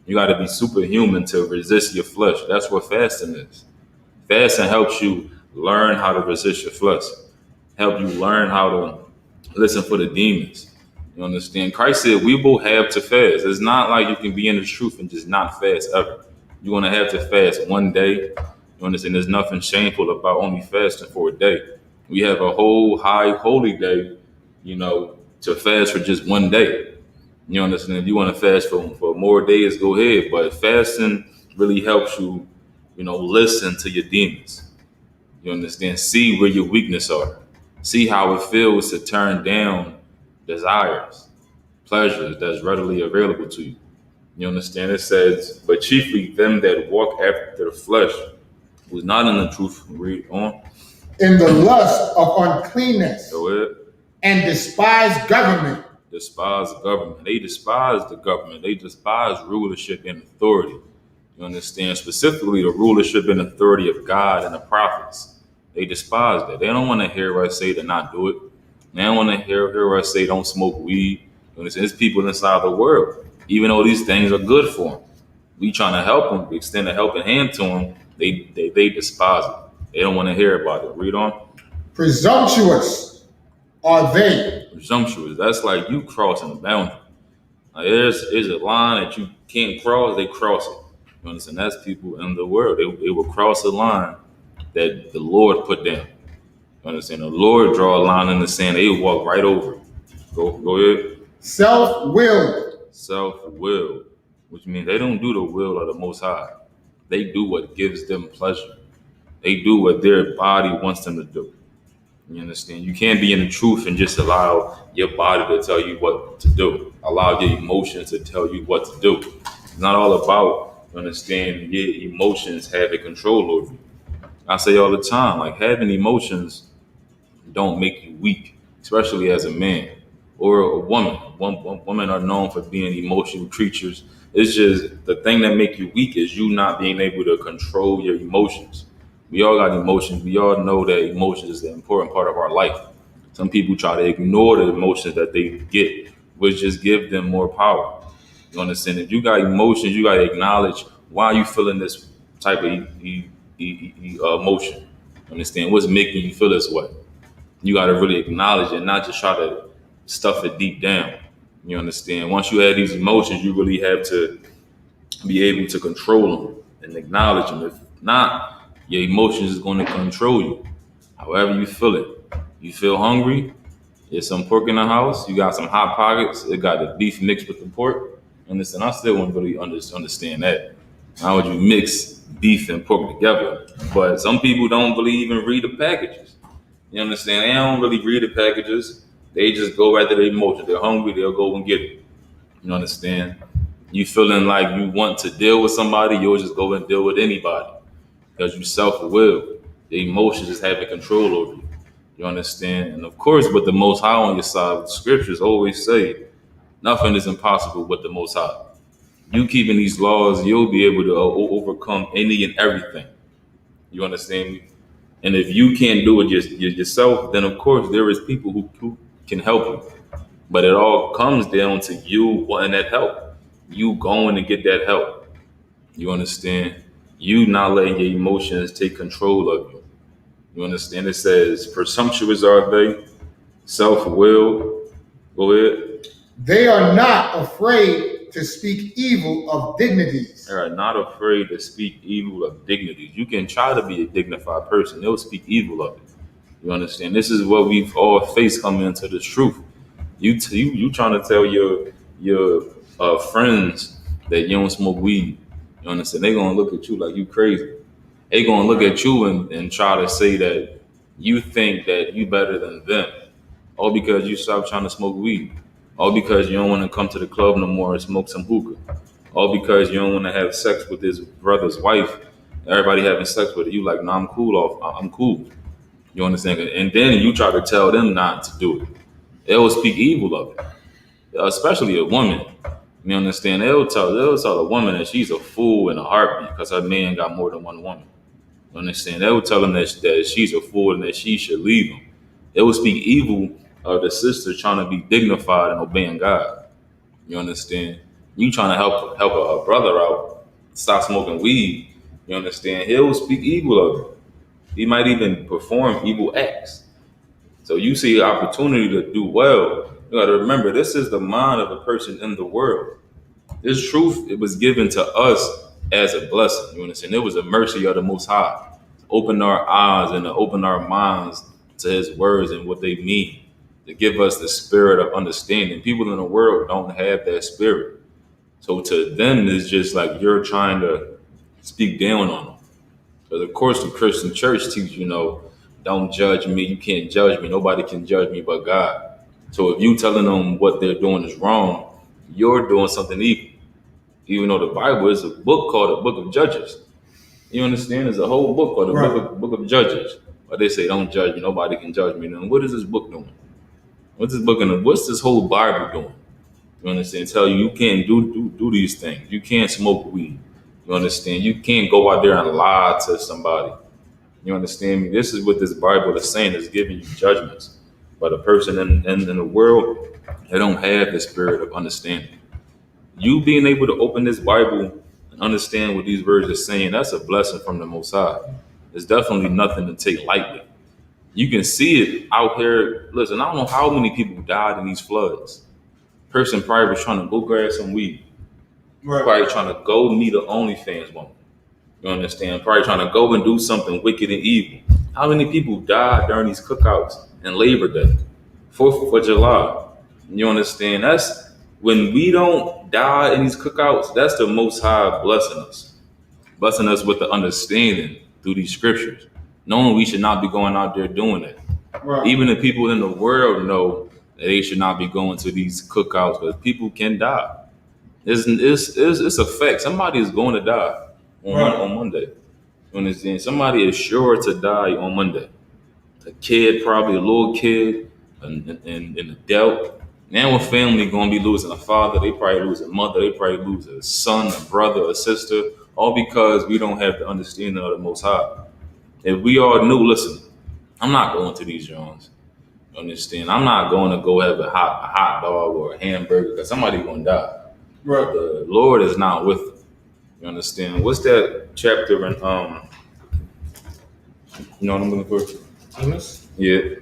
You got to be superhuman to resist your flesh. That's what fasting is. Fasting helps you learn how to resist your flesh, help you learn how to listen for the demons. You understand? Christ said we will have to fast. It's not like you can be in the truth and just not fast ever. You're going to have to fast one day. You understand? There's nothing shameful about only fasting for a day. We have a whole high holy day, to fast for just one day. You understand? If you want to fast for more days, go ahead. But fasting really helps you, listen to your demons. You understand? See where your weakness are. See how it feels to turn down desires, pleasures that's readily available to you. You understand? It says, but chiefly them that walk after the flesh, who's not in the truth. Read on. In the lust of uncleanness Go ahead. and despise government. Despise government. They despise the government. They despise rulership and authority. You understand? Specifically, the rulership and authority of God and the prophets. They despise that. They don't want to hear us say to not do it. They don't want to hear us say don't smoke weed. You understand? There's people inside the world, even though these things are good for them. We trying to help them, extend a helping hand to them. They despise it. They don't want to hear about it. Read on. Presumptuous are they. Presumptuous. That's like you crossing a boundary. Like there's a line that you can't cross. They cross it. You understand? That's people in the world. They will cross a line that the Lord put down. You understand? The Lord draw a line in the sand. They walk right over it. Go ahead. Self-willed. Self-will, which means they don't do the will of the Most High. They do what gives them pleasure. They do what their body wants them to do. You understand? You can't be in the truth and just allow your body to tell you what to do. Allow your emotions to tell you what to do. It's not all about, you understand, your emotions having control over you. I say all the time, like having emotions don't make you weak, especially as a man or a woman. Women are known for being emotional creatures. It's just the thing that make you weak is you not being able to control your emotions. We all got emotions. We all know that emotions is an important part of our life. Some people try to ignore the emotions that they get, which just give them more power. You understand? If you got emotions, you got to acknowledge why you feeling this type of emotion. Understand what's making you feel this way. You got to really acknowledge it, not just try to stuff it deep down. You understand? Once you have these emotions, you really have to be able to control them and acknowledge them. If not, your emotions is going to control you. However you feel it. You feel hungry, there's some pork in the house, you got some hot pockets, it got the beef mixed with the pork. And listen, I still wouldn't really understand that. How would you mix beef and pork together? But some people don't really even read the packages. You understand? They don't really read the packages. They just go after their emotions. They're hungry, they'll go and get it. You understand? You feeling like you want to deal with somebody, you'll just go and deal with anybody. Because you self-will. The emotions is having control over you. You understand? And of course, with the Most High on your side, the scriptures always say, nothing is impossible with the Most High. You keeping these laws, you'll be able to overcome any and everything. You understand me? And if you can't do it yourself, then of course there is people who can help you. But it all comes down to you wanting that help. You going to get that help. You understand? You not letting your emotions take control of you. You understand? It says, presumptuous are they, self-willed. Go ahead. They are not afraid to speak evil of dignities. They are not afraid to speak evil of dignities. You can try to be a dignified person. They'll speak evil of it. You understand? This is what we've all faced coming into this truth. You trying to tell your friends that you don't smoke weed. You understand? They're going to look at you like you crazy. They're going to look at you and try to say that you think that you better than them. All because you stopped trying to smoke weed. All because you don't want to come to the club no more and smoke some hookah. All because you don't want to have sex with his brother's wife. Everybody having sex with it. You like, no, I'm cool. I'm cool. You understand? And then you try to tell them not to do it. They will speak evil of it, especially a woman. You understand? They'll tell a woman that she's a fool in a heartbeat because her man got more than one woman. You understand? They will tell them that she's a fool and that she should leave him. They will speak evil of the sister trying to be dignified and obeying God. You understand? You trying to help a brother out, stop smoking weed. You understand? He'll speak evil of it. He might even perform evil acts. So you see opportunity to do well. You got to remember, this is the mind of a person in the world. This truth, it was given to us as a blessing. You understand? It was a mercy of the Most High to open our eyes and to open our minds to His words and what they mean, to give us the spirit of understanding. People in the world don't have that spirit. So to them, it's just like you're trying to speak down on them. Because of course, the Christian church teaches, don't judge me. You can't judge me. Nobody can judge me but God. So if you telling them what they're doing is wrong, you're doing something evil. Even though the Bible is a book called the Book of Judges. You understand? There's a whole book called the Book of Judges. But they say, don't judge me. Nobody can judge me. Then what is this book doing? What's this whole Bible doing? You understand? Tell you can't do these things. You can't smoke weed. You understand? You can't go out there and lie to somebody. You understand me? This is what this Bible is saying. It's giving you judgments. But a person in the world, they don't have the spirit of understanding. You being able to open this Bible and understand what these words are saying, that's a blessing from the Most High. It's definitely nothing to take lightly. You can see it out here. Listen, I don't know how many people died in these floods. Person probably was trying to go grab some weed. Right. Probably trying to go meet an OnlyFans woman. You understand? Probably trying to go and do something wicked and evil. How many people died during these cookouts and Labor Day, 4th of July? You understand? That's when we don't die in these cookouts. That's the Most High blessing us with the understanding through these scriptures, knowing we should not be going out there doing it. Right. Even the people in the world know that they should not be going to these cookouts because people can die. It's a fact. Somebody is going to die on Monday. You understand? Somebody is sure to die on Monday. A kid, probably a little kid, and an adult. Now a family going to be losing a father. They probably lose a mother. They probably lose a son, a brother, a sister, all because we don't have the understanding of the Most High. If we all knew, listen, I'm not going to these joints. You understand? I'm not going to go have a hot dog or a hamburger because somebody's going to die. Right. The Lord is not with them. You understand? What's that chapter in you know what I'm looking for? Amos? Yeah.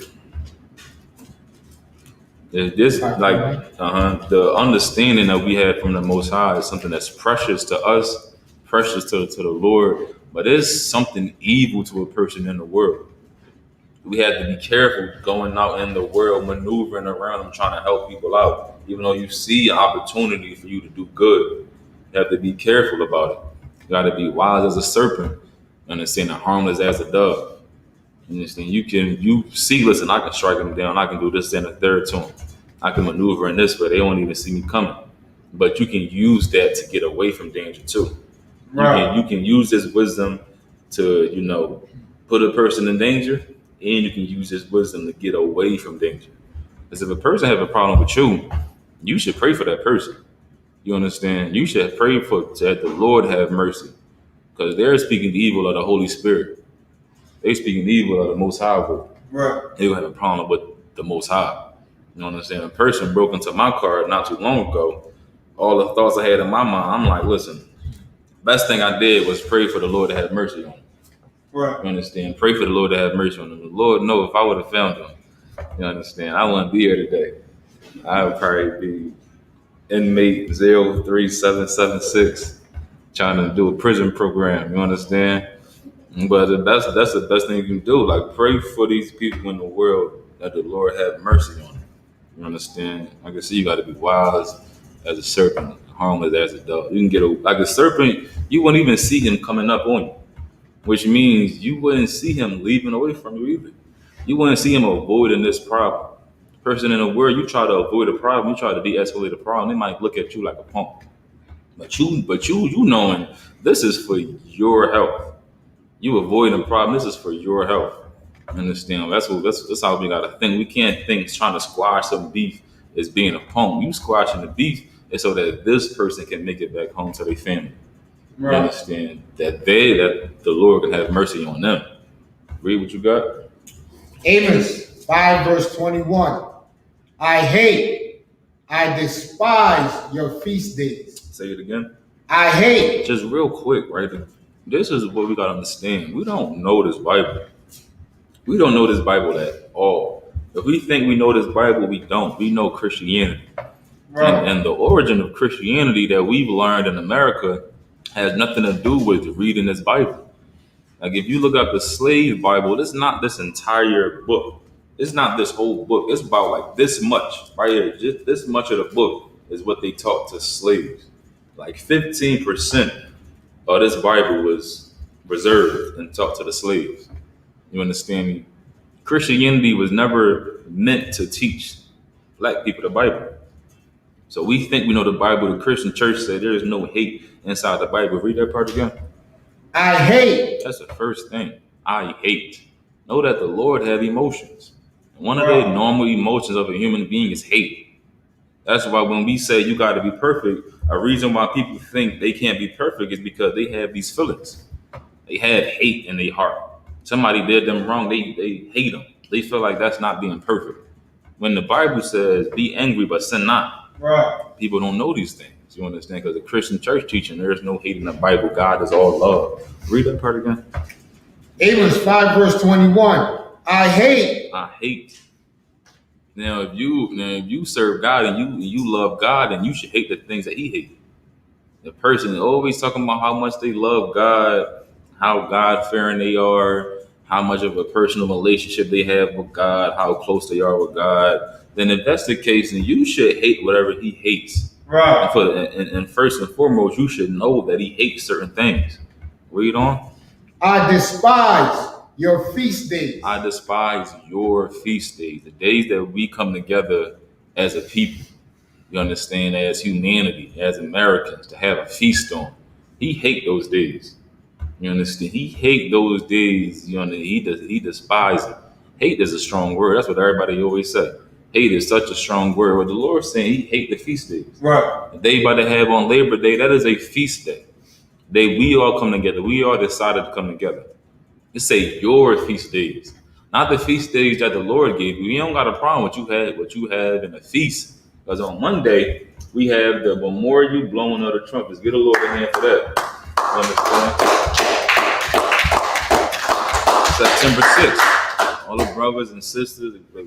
This like the understanding that we have from the Most High is something that's precious to us, precious to the Lord, but it's something evil to a person in the world. We have to be careful going out in the world, maneuvering around them, trying to help people out. Even though you see opportunity for you to do good, you have to be careful about it. You got to be wise as a serpent, understand, and harmless as a dove. You understand? You see, listen, I can strike them down. I can do this, and a third to them. I can maneuver in this way. They won't even see me coming. But you can use that to get away from danger too. Right. You can use this wisdom to, put a person in danger, and you can use this wisdom to get away from danger. Because if a person have a problem with you, you should pray for that person. You understand? You should pray that the Lord have mercy. Because they're speaking evil of the Holy Spirit. They're speaking evil of the Most High. Right. They will have a problem with the Most High. You understand? A person broke into my car not too long ago. All the thoughts I had in my mind, I'm like, listen, best thing I did was pray for the Lord to have mercy on him. Right. You understand? Pray for the Lord to have mercy on him. The Lord knows if I would have found him, you understand, I wouldn't be here today. I would probably be inmate 03776 trying to do a prison program. You understand? But that's the best thing you can do. Like, pray for these people in the world that the Lord have mercy on them. You understand? Like I said, you got to be wise as a serpent, harmless as a dove. You can get like a serpent. You wouldn't even see him coming up on you, which means you wouldn't see him leaving away from you either. You wouldn't see him avoiding this problem. Person in the world, you try to avoid a problem, you try to de-escalate a problem, they might look at you like a punk. But you knowing this is for your health. You avoiding a problem, this is for your health. Understand? That's how we gotta think. We can't think trying to squash some beef as being a punk. You squashing the beef is so that this person can make it back home to their family. Right. You understand? That the Lord can have mercy on them. Read what you got. Amos 5 verse 21. I despise your feast days. Say it again. I hate. Just real quick, right? This is what we gotta understand. We don't know this Bible. We don't know this Bible at all. If we think we know this Bible, we don't. We know Christianity. Right. And the origin of Christianity that we've learned in America has nothing to do with reading this Bible. Like if you look up the slave Bible, it's not this entire book. It's not this whole book. It's about like this much right here. Just this much of the book is what they taught to slaves. Like 15% of this Bible was reserved and taught to the slaves. You understand me? Christianity was never meant to teach black people the Bible. So we think we know the Bible. The Christian church said there is no hate inside the Bible. Read that part again. I hate. That's the first thing. I hate. Know that the Lord have emotions. One of the normal emotions of a human being is hate. That's why when we say you got to be perfect, a reason why people think they can't be perfect is because they have these feelings. They have hate in their heart. Somebody did them wrong. They hate them. They feel like that's not being perfect. When the Bible says be angry but sin not, Right. people don't know these things. You understand? Because the Christian church teaching there is no hate in the Bible. God is all love. Read that part again. Amos 5 verse 21. I hate. I hate. Now, if you serve God and you love God, then you should hate the things that He hates. The person is always talking about how much they love God, how God-fearing they are, how much of a personal relationship they have with God, how close they are with God. Then if that's the case, then you should hate whatever He hates. Right. And first and foremost, you should know that He hates certain things. Read on. I despise your feast days. I despise your feast days, the days that we come together as a people. You understand, as humanity, as Americans, to have a feast on. He hate those days. You understand? He hate those days. You know, he despises it. Hate is a strong word. That's what everybody always say. Hate is such a strong word. What the Lord's saying, He hate the feast days. Right. The day about to have on Labor Day, that is a feast day. We all come together. We all decided to come together. It say your feast days, not the feast days that the Lord gave you. You don't got a problem with what you have in a feast. Because on Monday, we have the memorial blowing of the trumpets. Get a Lord a hand for that. You understand? September 6th. All the brothers and sisters, they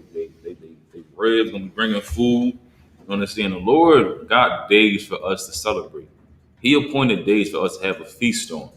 ribs gonna be bringing food. You understand? The Lord got days for us to celebrate. He appointed days for us to have a feast on.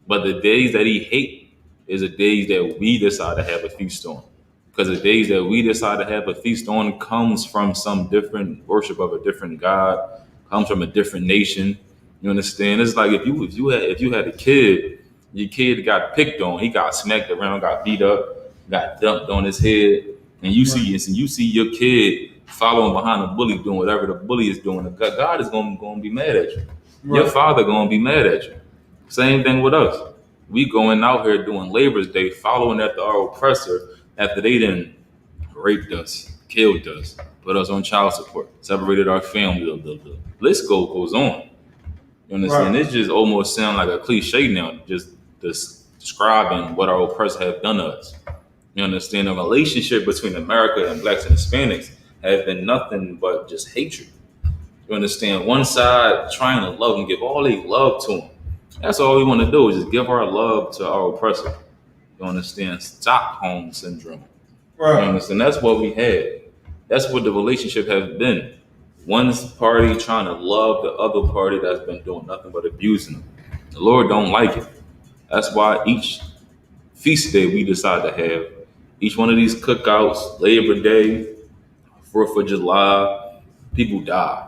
But the days that He hates is the days that we decide to have a feast on. Because the days that we decide to have a feast on comes from some different worship of a different God, comes from a different nation. You understand? It's like if you had a kid, your kid got picked on, he got smacked around, got beat up, got dumped on his head, and you see your kid following behind the bully doing whatever the bully is doing. God is going to be mad at you. Right. Your father going to be mad at you. Same thing with us. We going out here doing Labor's Day, following after our oppressor after they done raped us, killed us, put us on child support, separated our family. The list goes on. You understand? Right. It just almost sounds like a cliche now, just describing what our oppressors have done to us. You understand? The relationship between America and blacks and Hispanics has been nothing but just hatred. You understand? One side trying to love and give all their love to them. That's all we want to do is just give our love to our oppressor. You understand? Stockholm syndrome. Right. You understand? That's what we had. That's what the relationship has been. One party trying to love the other party that's been doing nothing but abusing them. The Lord don't like it. That's why each feast day we decide to have, each one of these cookouts, Labor Day, 4th of July, people die.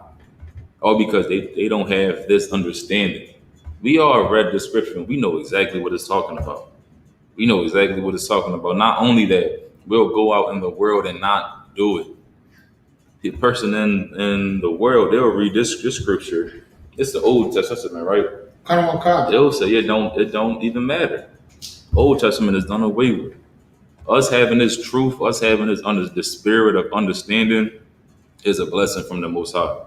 All because they don't have this understanding. We all read the scripture and we know exactly what it's talking about. We know exactly what it's talking about. Not only that, we'll go out in the world and not do it. The person in the world, they'll read this scripture. It's the Old Testament, right? They'll say it don't even matter. Old Testament is done away with. Us having this truth, us having the spirit of understanding is a blessing from the Most High.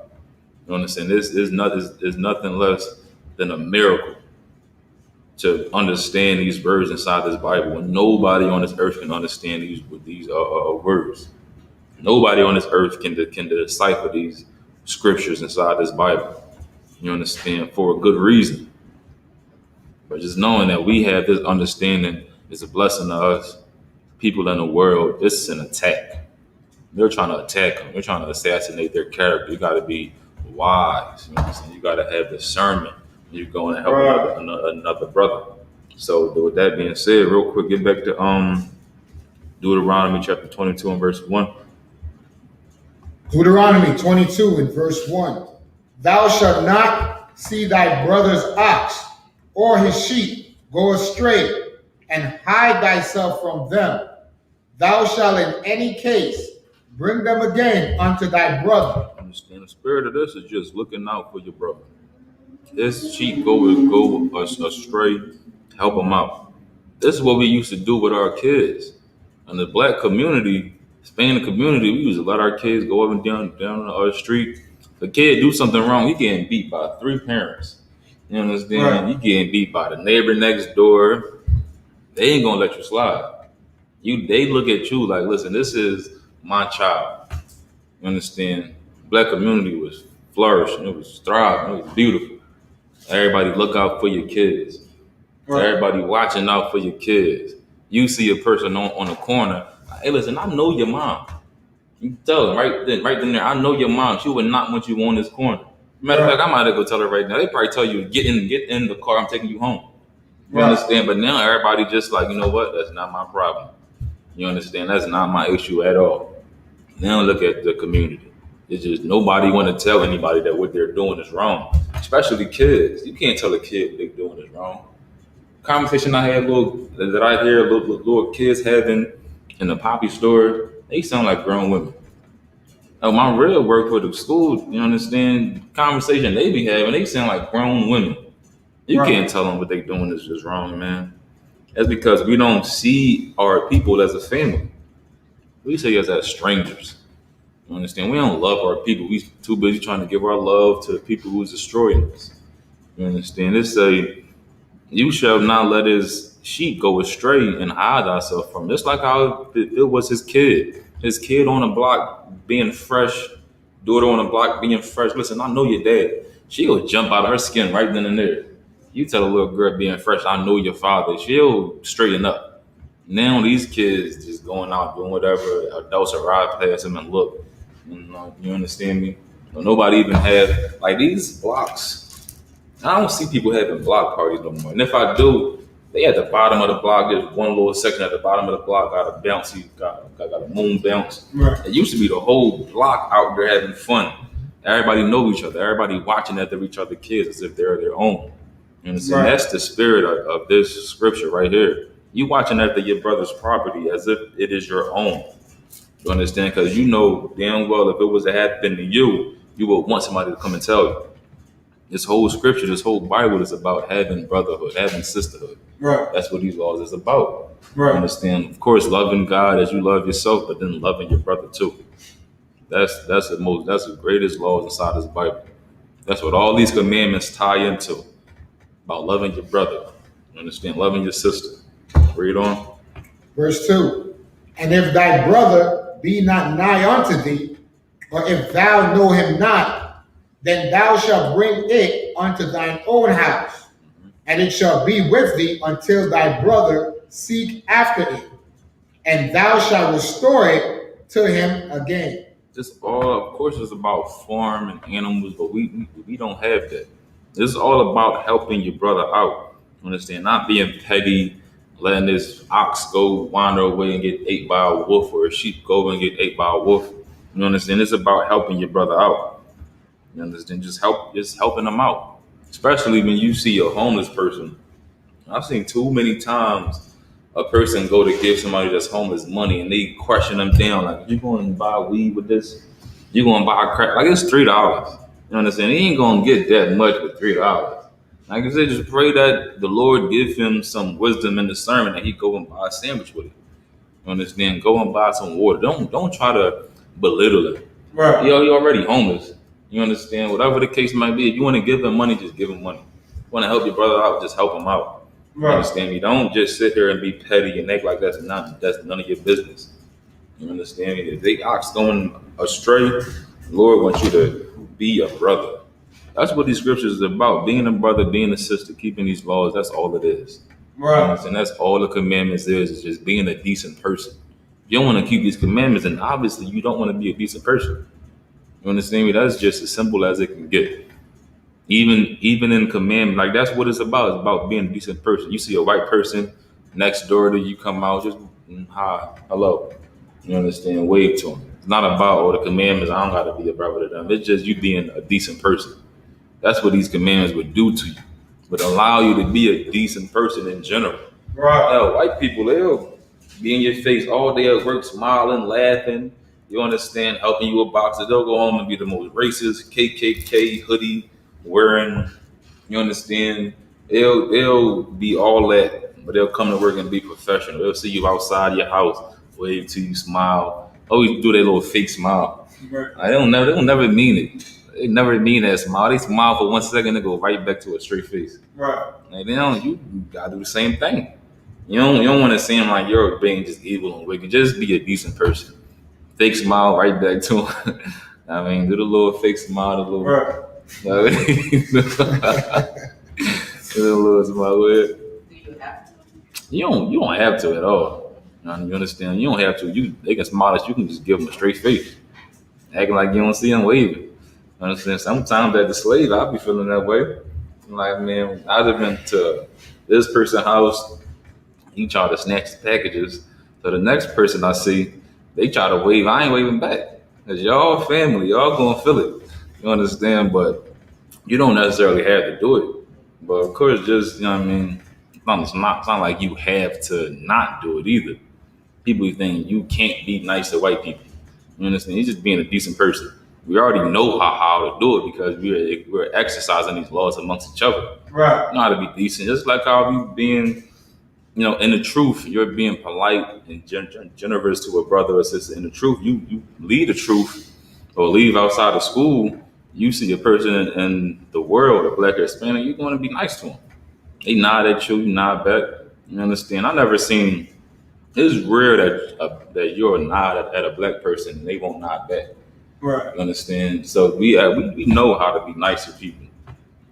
You understand? This is nothing less than a miracle to understand these words inside this Bible. And nobody on this earth can understand these words. Nobody on this earth can decipher these scriptures inside this Bible. You understand? For a good reason. But just knowing that we have this understanding is a blessing to us. people in the world, this is an attack. They're trying to attack them. They're trying to assassinate their character. You got to be wise. You know what I'm saying? You got to have discernment. You're going to help another brother. So with that being said, real quick, get back to Deuteronomy chapter 22 and verse 1. Deuteronomy 22 and verse 1. Thou shalt not see thy brother's ox or his sheep go astray, and hide thyself from them. Thou shalt in any case bring them again unto thy brother. Understand the spirit of this is just looking out for your brother. His sheep go astray, help them out. This is what we used to do with our kids. In the black community, Hispanic community, we used to let our kids go up and down the street. If a kid do something wrong, he getting beat by 3 parents. You understand? Right. You getting beat by the neighbor next door. They ain't gonna let you slide. They look at you like, listen, this is my child. You understand? Black community was flourishing. It was thriving. It was beautiful. Everybody look out for your kids. Right. Everybody watching out for your kids. You see a person on the corner. Hey, listen, I know your mom. You tell them right then there, I know your mom. She would not want you on this corner. Matter of fact, I might have to go tell her right now. They probably tell you, get in the car. I'm taking you home. You understand? But now everybody just like, you know what? That's not my problem. You understand? That's not my issue at all. Now look at the community. It's just nobody want to tell anybody that what they're doing is wrong, especially kids. You can't tell a kid what they're doing is wrong. Conversation I had that I hear little kids having in the poppy store, they sound like grown women. Oh, my real work for the school, you understand? Conversation they be having, they sound like grown women. You can't tell them what they doing is just wrong, man. That's because we don't see our people as a family. We see us as strangers. You understand? We don't love our people. We too busy trying to give our love to the people who's destroying us. You understand? It say, you shall not let his sheep go astray and hide thyself from. Just like how it was his kid. His kid on the block being fresh, daughter on the block being fresh. Listen, I know your dad. She'll jump out of her skin right then and there. You tell a little girl being fresh, I know your father. She'll straighten up. Now these kids just going out doing whatever. Adults arrive past them and look. You understand me? So nobody even have like these blocks. I don't see people having block parties no more. And if I do, they at the bottom of the block. There's one little section at the bottom of the block got a bouncy, got a moon bounce. Right. It used to be the whole block out there having fun. Everybody know each other. Everybody watching after each other kids as if they're their own. And so that's the spirit of this scripture right here. You watching after your brother's property as if it is your own. You understand? Because you know damn well if it was to happen to you, you would want somebody to come and tell you. This whole scripture, this whole Bible is about having brotherhood, having sisterhood. Right. That's what these laws is about. Right. You understand? Of course, loving God as you love yourself, but then loving your brother too. That's the greatest laws inside this Bible. That's what all these commandments tie into. About loving your brother. You understand? Loving your sister. Read on. Verse 2. And if thy brother be not nigh unto thee, or if thou know him not, then thou shalt bring it unto thine own house, and it shall be with thee until thy brother seek after it, and thou shalt restore it to him again. This all, of course, is about farm and animals, but we don't have that. This is all about helping your brother out. Understand? Not being petty, letting this ox go wander away and get ate by a wolf, or a sheep go and get ate by a wolf. You understand? It's about helping your brother out. You understand? Just helping them out. Especially when you see a homeless person. I've seen too many times a person go to give somebody that's homeless money and they question them down like, you going to buy weed with this? You going to buy crack? Like, it's $3. You understand? He ain't going to get that much with $3. Like I said, just pray that the Lord give him some wisdom in the sermon that he go and buy a sandwich with it. You understand? Go and buy some water. Don't try to belittle it. Right. You're already homeless. You understand? Whatever the case might be, if you want to give him money, just give him money. If you want to help your brother out, just help him out. Right. You understand me? Don't just sit here and be petty and act like that's none of your business. You understand me? If they ox going astray, the Lord wants you to be a brother. That's what these scriptures is about. Being a brother, being a sister, keeping these laws, that's all it is. Right. And that's all the commandments is just being a decent person. If you don't want to keep these commandments, then obviously you don't want to be a decent person. You understand me? That's just as simple as it can get. Even in commandment, like that's what it's about. It's about being a decent person. You see a white person next door to you, come out, just hi, hello. You understand? Wave to them. It's not about all the commandments. I don't got to be a brother to them. It's just you being a decent person. That's what these commandments would do to you. Would allow you to be a decent person in general. Right. Now, white people, they'll be in your face all day at work, smiling, laughing. You understand? Helping you with boxes. They'll go home and be the most racist KKK hoodie wearing. You understand? They'll be all that, but they'll come to work and be professional. They'll see you outside your house, wave to you, smile. Always do their little fake smile. Right. They'll never mean it. They never mean that smile. They smile for 1 second and go right back to a straight face. Right. Like they don't. You gotta do the same thing. You don't want to seem like you're being just evil and wicked. Just be a decent person. Fake smile right back to him. I mean, do the little fake smile, the little. Right. You know what I mean? Do the little smile with it. Do you have to? You don't have to at all. You understand? You don't have to. They can smile at you. You can just give them a straight face, acting like you don't see them waving. You understand? Sometimes at the slave, I'll be feeling that way. Like, man, I'd have been to this person's house. He try to snatch his packages. So the next person I see, they try to wave. I ain't waving back. Cause y'all family, y'all gonna feel it. You understand? But you don't necessarily have to do it. But of course, just, you know what I mean? It's not like you have to not do it either. People think you can't be nice to white people. You understand? You're just being a decent person. We already know how to do it because we're exercising these laws amongst each other. Right. You know how to be decent. Just like how you being, in the truth, you're being polite and generous to a brother or sister. In the truth, you leave the truth or leave outside of school. You see a person in the world, a black or Hispanic, you're going to be nice to them. They nod at you, you nod back. You understand? I never seen. It's rare that you're a nod at a black person and they won't nod back. Right. You understand? So we know how to be nice to people.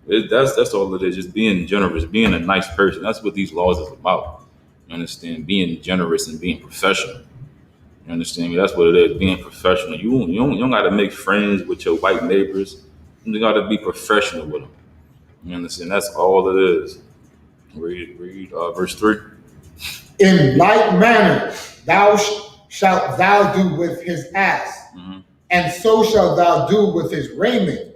That's all it is. Just being generous, being a nice person. That's what these laws is about. You understand? Being generous and being professional. You understand me? That's what it is. Being professional. You don't got to make friends with your white neighbors. You got to be professional with them. You understand? That's all it is. Read verse 3. In like manner, shalt thou do with his ass, and so shalt thou do with his raiment,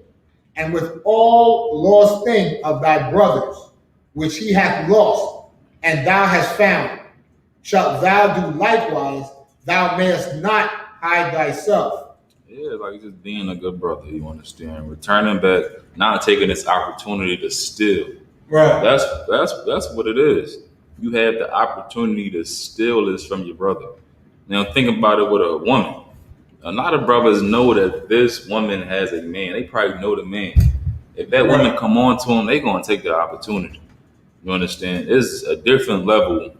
and with all lost thing of thy brothers, which he hath lost, and thou hast found. Shalt thou do likewise, thou mayest not hide thyself. Yeah, like just being a good brother, you understand? Returning back, not taking this opportunity to steal. Right. That's what it is. You have the opportunity to steal this from your brother. Now think about it with a woman. A lot of brothers know that this woman has a man. They probably know the man. If that woman come on to him, they're going to take the opportunity. You understand? It's a different level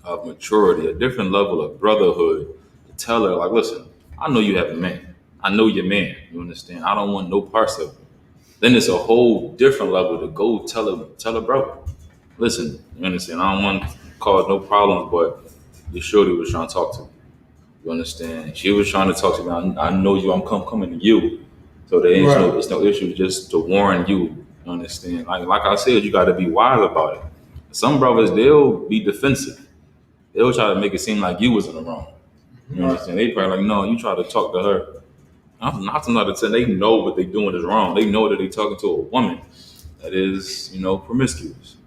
of maturity, a different level of brotherhood to tell her, like, listen, I know you have a man. I know your man. You understand? I don't want no parts of it. Then it's a whole different level to go tell a brother. Listen, you understand? I don't want to cause no problems, but your shorty was trying to talk to me. You understand? She was trying to talk to me. I know you. I'm coming to you. So there ain't it's no issue just to warn you. You understand? Like I said, you got to be wise about it. Some brothers, they'll be defensive. They'll try to make it seem like you was in the wrong. You understand? They probably like, no, you try to talk to her. Not another 10. They know what they're doing is wrong. They know that they're talking to a woman that is, promiscuous,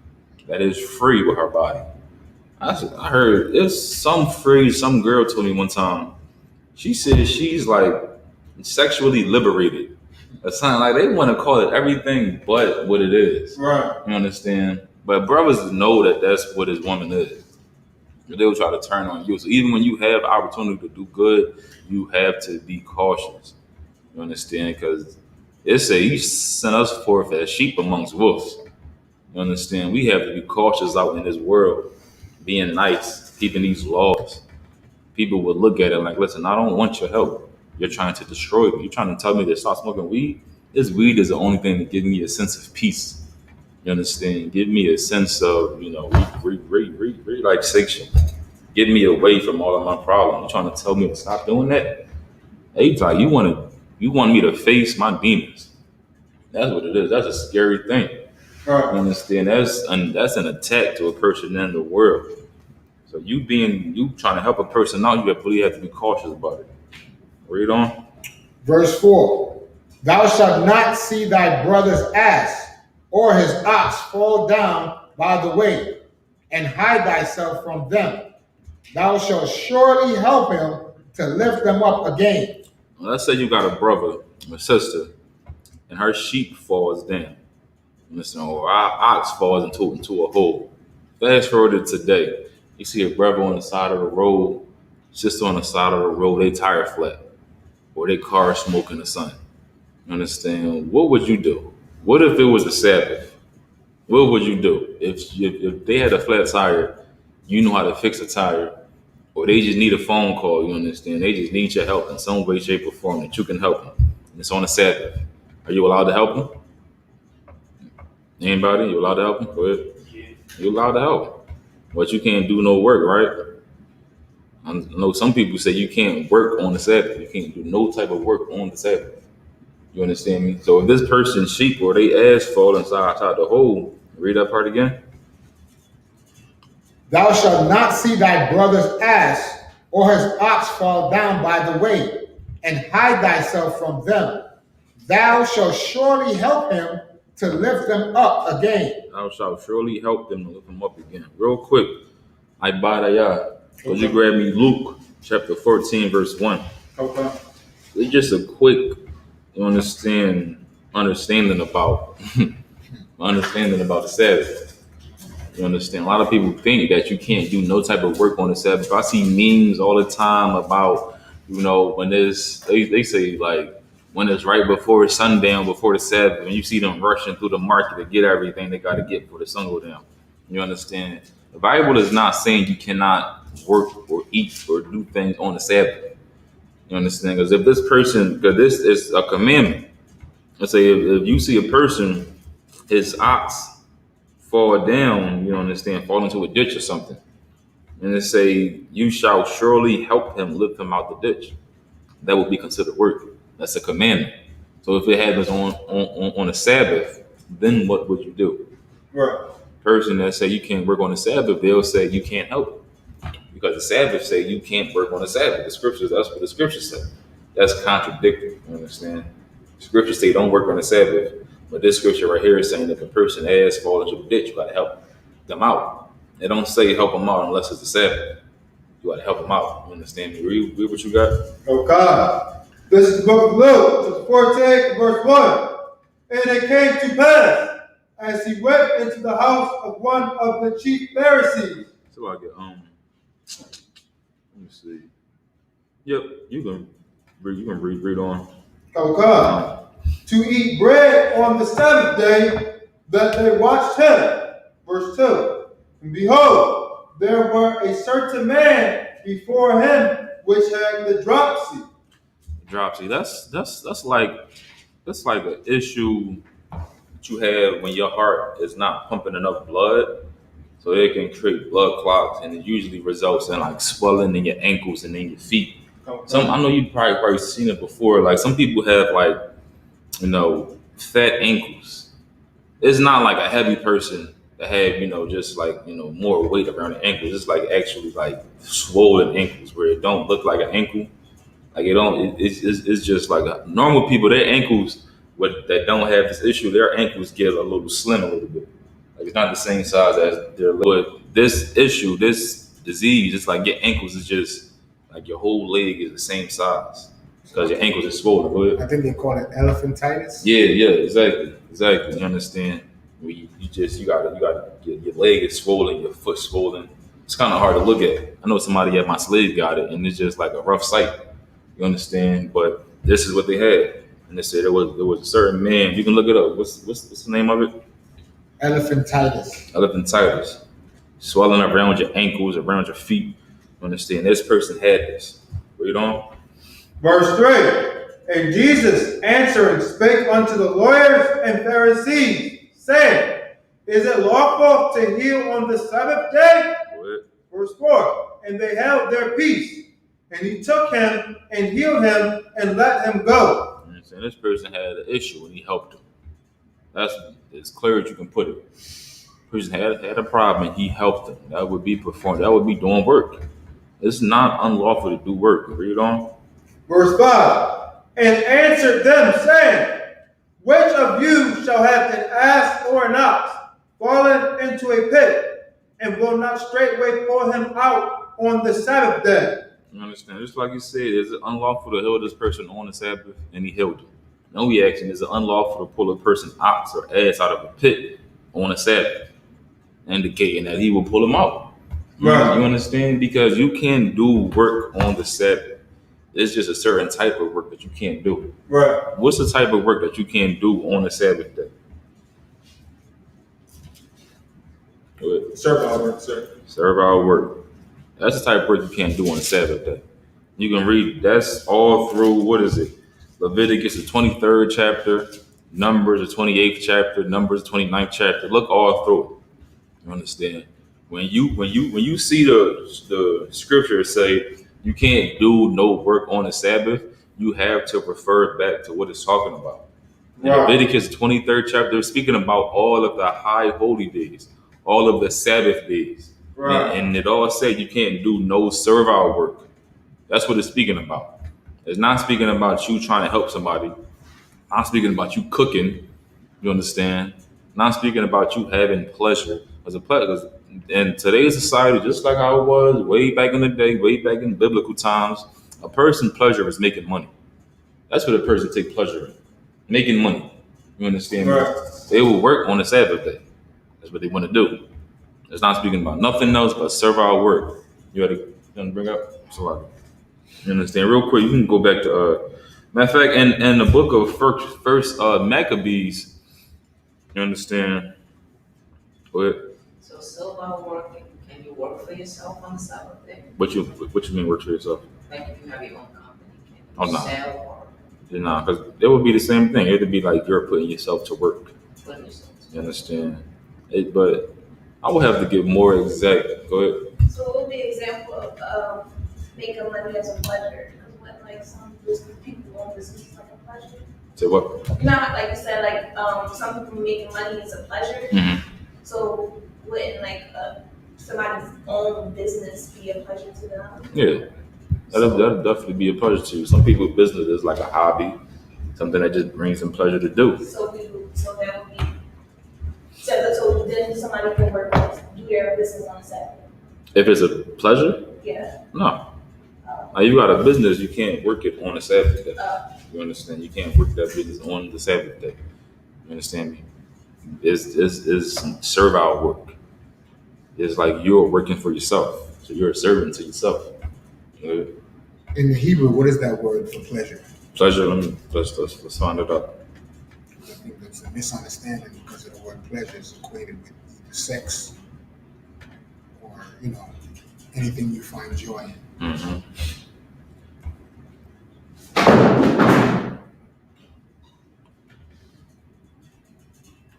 that is free with her body. I heard it's some girl told me one time. She said she's like sexually liberated. It's something like they want to call it everything but what it is. Right. You understand? But brothers know that that's what his woman is. They'll try to turn on you. So even when you have opportunity to do good, you have to be cautious. You understand? Because it say he sent us forth as sheep amongst wolves. You understand? We have to be cautious out in this world, being nice, keeping these laws. People would look at it like, listen, I don't want your help. You're trying to destroy me. You're trying to tell me to stop smoking weed? This weed is the only thing that gives me a sense of peace. You understand? Give me a sense of, relaxation. Get me away from all of my problems. You trying to tell me to stop doing that? Hey, like you want me to face my demons. That's what it is. That's a scary thing. You Right. understand? That's an attack to a person in the world. So you trying to help a person out, you really have to be cautious about it. Read on. Verse 4. Thou shalt not see thy brother's ass or his ox fall down by the way, and hide thyself from them. Thou shalt surely help him to lift them up again. Well, let's say you got a brother or sister, and her sheep falls down. Listen, or our ox falls into a hole. Fast forward to today, you see a brother on the side of the road, sister on the side of the road, they tire flat, or their car smoke in the sun. You understand? What would you do? What if it was the Sabbath? What would you do if they had a flat tire? You know how to fix a tire, or they just need a phone call. You understand? They just need your help in some way, shape, or form that you can help them. And it's on the Sabbath. Are you allowed to help them? Anybody? You allowed to help them? Go ahead. Yeah. You're allowed to help, but you can't do no work, right? I know some people say you can't work on the Sabbath. You can't do no type of work on the Sabbath. You understand me? So if this person's sheep or they ass fall inside the hole, read that part again. Thou shalt not see thy brother's ass or his ox fall down by the way, and hide thyself from them. Thou shalt surely help him to lift them up again. Thou shalt surely help them to lift them up again. Real quick, I badaya. Could you grab me Luke chapter 14, verse 1? Okay. It's just a quick, understanding about the Sabbath. You understand? A lot of people think that you can't do no type of work on the Sabbath. I see memes all the time about, when they say like when it's right before sundown, before the Sabbath, and you see them rushing through the market to get everything they got to get before the sun go down. You understand? The Bible is not saying you cannot work or eat or do things on the Sabbath. You understand? Because this is a commandment. Let's say if you see a person, his ox fall down, fall into a ditch or something. And it say, you shall surely help him lift him out the ditch. That would be considered work. That's a commandment. So if it happens on a Sabbath, then what would you do? Right. Person that say you can't work on the Sabbath, they'll say you can't help. Because the Sabbath say you can't work on the Sabbath. That's what the scriptures say. That's contradictory, you understand? Scriptures say don't work on the Sabbath. But this scripture right here is saying if a person ass falls into a ditch, you got to help them out. They don't say help them out unless it's the Sabbath. You got to help them out. You understand me? Read what you got. Okay. This is the book of Luke, chapter 14, verse 1. And it came to pass, as he went into the house of one of the chief Pharisees. So I get let me see. Yep, you can read on. Okay. To eat bread on the Sabbath day, that they watched him. Verse 2. And behold, there were a certain man before him which had the dropsy. Dropsy. That's like an issue that you have when your heart is not pumping enough blood. So it can create blood clots, and it usually results in like swelling in your ankles and in your feet. Okay. I know you've probably seen it before. Like some people have like, fat ankles. It's not like a heavy person that have, just like, more weight around the ankles. It's like actually like swollen ankles where it don't look like an ankle. Like it's just like normal people, their ankles that don't have this issue, their ankles get a little slim a little bit. Like it's not the same size as their leg. But this issue, this disease, it's like your ankles is just like your whole leg is the same size because your ankles are swollen. Go ahead. I think they call it elephantitis. Yeah, exactly. You understand? You got your leg is swollen, your foot swollen. It's kind of hard to look at. I know somebody at my slave got it, and it's just like a rough sight. You understand? But this is what they had, and they said there was a certain man. You can look it up. What's the name of it? Elephantitis. Elephantitis. Swelling around your ankles, around your feet. You understand? This person had this. Read on. Verse 3. And Jesus answering spake unto the lawyers and Pharisees, saying, Is it lawful to heal on the Sabbath day? Go ahead. Verse 4. And they held their peace. And he took him and healed him and let him go. And this person had an issue and he helped him. That's as clear as you can put it. Person had a problem and he helped them. That would be performed. That would be doing work. It's not unlawful to do work. Read on. Verse 5. And answered them, saying, which of you shall have an ass or an ox fallen into a pit, and will not straightway pull him out on the Sabbath day? You understand? Just like you said, is it unlawful to heal this person on the Sabbath? And he healed him. No, he asking, is it unlawful to pull a person's ox or ass out of a pit on a Sabbath? Indicating that he will pull him out. Right. You understand? Because you can do work on the Sabbath. It's just a certain type of work that you can't do. Right. What's the type of work that you can't do on the Sabbath day? Serve our work, sir. Serve our work. That's the type of work you can't do on the Sabbath day. You can read, that's all through, what is it? Leviticus, the 23rd chapter, Numbers, the 28th chapter, Numbers, the 29th chapter. Look all through it. You understand? When you see the scripture say you can't do no work on the Sabbath, you have to refer back to what it's talking about. In Right. Leviticus 23rd chapter, it's speaking about all of the high holy days, all of the Sabbath days. Right. And it all said you can't do no servile work. That's what it's speaking about. It's not speaking about you trying to help somebody. I'm speaking about you cooking. You understand? Not speaking about you having pleasure. As a pleasure. In today's society, just like how it was way back in the day, way back in biblical times, a person's pleasure is making money. That's what a person takes pleasure in. Making money. You understand me? Right. They will work on the Sabbath day. That's what they want to do. It's not speaking about nothing else but servile work. You had to bring up? Sorry. You understand? Real quick, you can go back to matter of fact, in the book of first Maccabees, you understand? Go ahead. So servile working, can you work for yourself on the Sabbath day? What you mean work for yourself? Like if you have your own company, can you Oh, no. sell or Nah, because it would be the same thing. It would be like you're putting yourself to work. put yourself to You understand? But I would have to give more exact. Go ahead. So what would be an example of making money as a pleasure? Because when like some business people own business is like a pleasure. Say what? You know how, like you said, like some people making money is a pleasure. Mhm. So wouldn't like somebody's own business be a pleasure to them? Yeah. That'll definitely be a pleasure to you. Some people's business is like a hobby, something that just brings them pleasure to do. So that would be so then somebody can work do their business on Saturday. If it's a pleasure, Yeah. no. Now you got a business, you can't work it on a Sabbath day. You understand? You can't work that business on the Sabbath day. You understand me? It's servile work. It's like you're working for yourself. So you're a servant to yourself. In the Hebrew, what is that word for pleasure? Pleasure, let's find it out. I think that's a misunderstanding because of the word pleasure is equated with either sex or, anything you find joy in. Mm-hmm.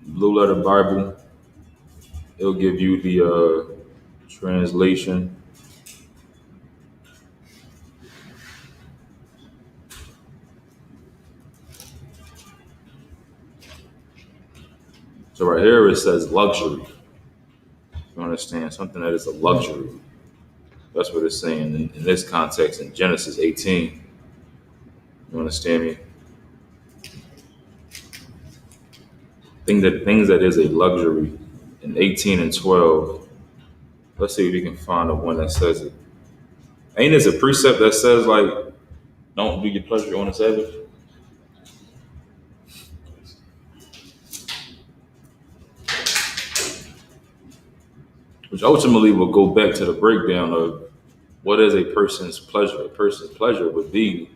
Blue Letter Bible, it'll give you the translation. So right here it says luxury. You understand? Something that is a luxury. That's what it's saying in this context in Genesis 18. You understand me? Things that is a luxury in 18 and 12. Let's see if we can find the one that says it. Ain't this a precept that says like, don't do your pleasure on the Sabbath? Which ultimately will go back to the breakdown of what is a person's pleasure. A person's pleasure would be,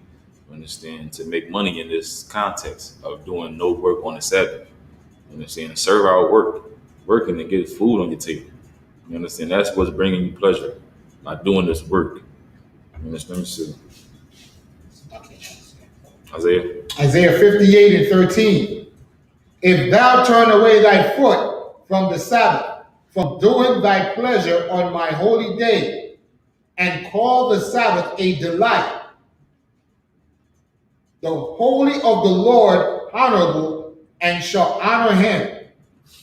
you understand, to make money in this context of doing no work on the Sabbath. You understand? Serve our work, working to get food on your table. You understand? That's what's bringing you pleasure, by doing this work. You understand? Let me see. Isaiah. Isaiah 58 and 13. If thou turn away thy foot from the Sabbath, from doing thy pleasure on my holy day, and call the Sabbath a delight, the holy of the Lord honorable, and shall honor him,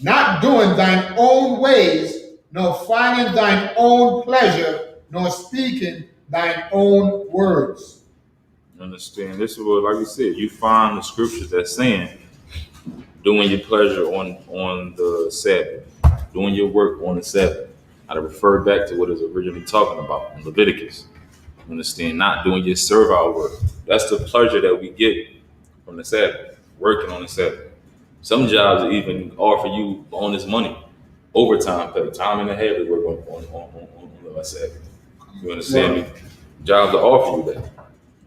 not doing thine own ways, nor finding thine own pleasure, nor speaking thine own words. Understand? This is what, like you said, you find the scriptures that saying doing your pleasure on the Sabbath, doing your work on the Sabbath. I refer back to what it's originally talking about in Leviticus. Understand? Not doing your servile work. That's the pleasure that we get from the Sabbath, working on the Sabbath. Some jobs even offer you bonus money, overtime pay, time and a half to work on the Sabbath. You understand me? Jobs that offer you that.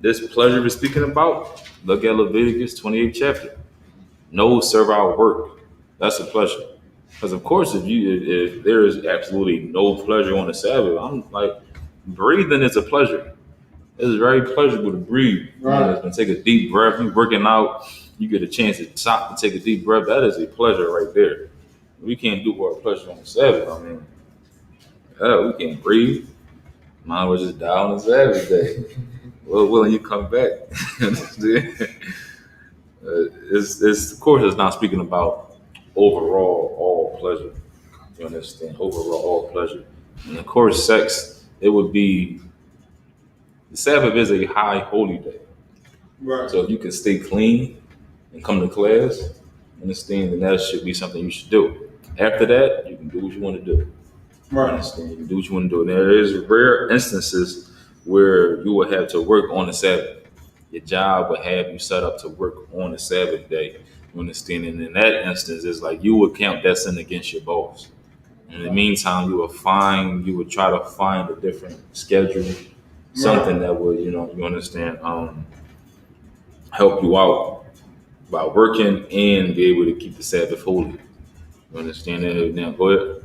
This pleasure we're speaking about, look at Leviticus 28th chapter. No servile work. That's a pleasure. Because of course, if there is absolutely no pleasure on the Sabbath, I'm like, breathing is a pleasure. It's very pleasurable to breathe. Right. And take a deep breath. You're working out, you get a chance to stop and take a deep breath. That is a pleasure right there. We can't do our pleasure on the Sabbath. I mean, we can't breathe. Might as well just die on the Sabbath day. Well, when you come back, it's of course it's not speaking about overall all pleasure. You understand? Overall all pleasure, and of course, sex. It would be the Sabbath is a high holy day. Right. So if you can stay clean and come to class, understand, then that should be something you should do. After that, you can do what you want to do. Right. Understand? You can do what you want to do. And there is rare instances where you will have to work on the Sabbath. Your job will have you set up to work on the Sabbath day. You understand? And in that instance, it's like you would count that sin against your boss. In the meantime, you would try to find a different schedule, something that would, you understand, help you out by working and be able to keep the Sabbath holy. You understand that? Now, go ahead.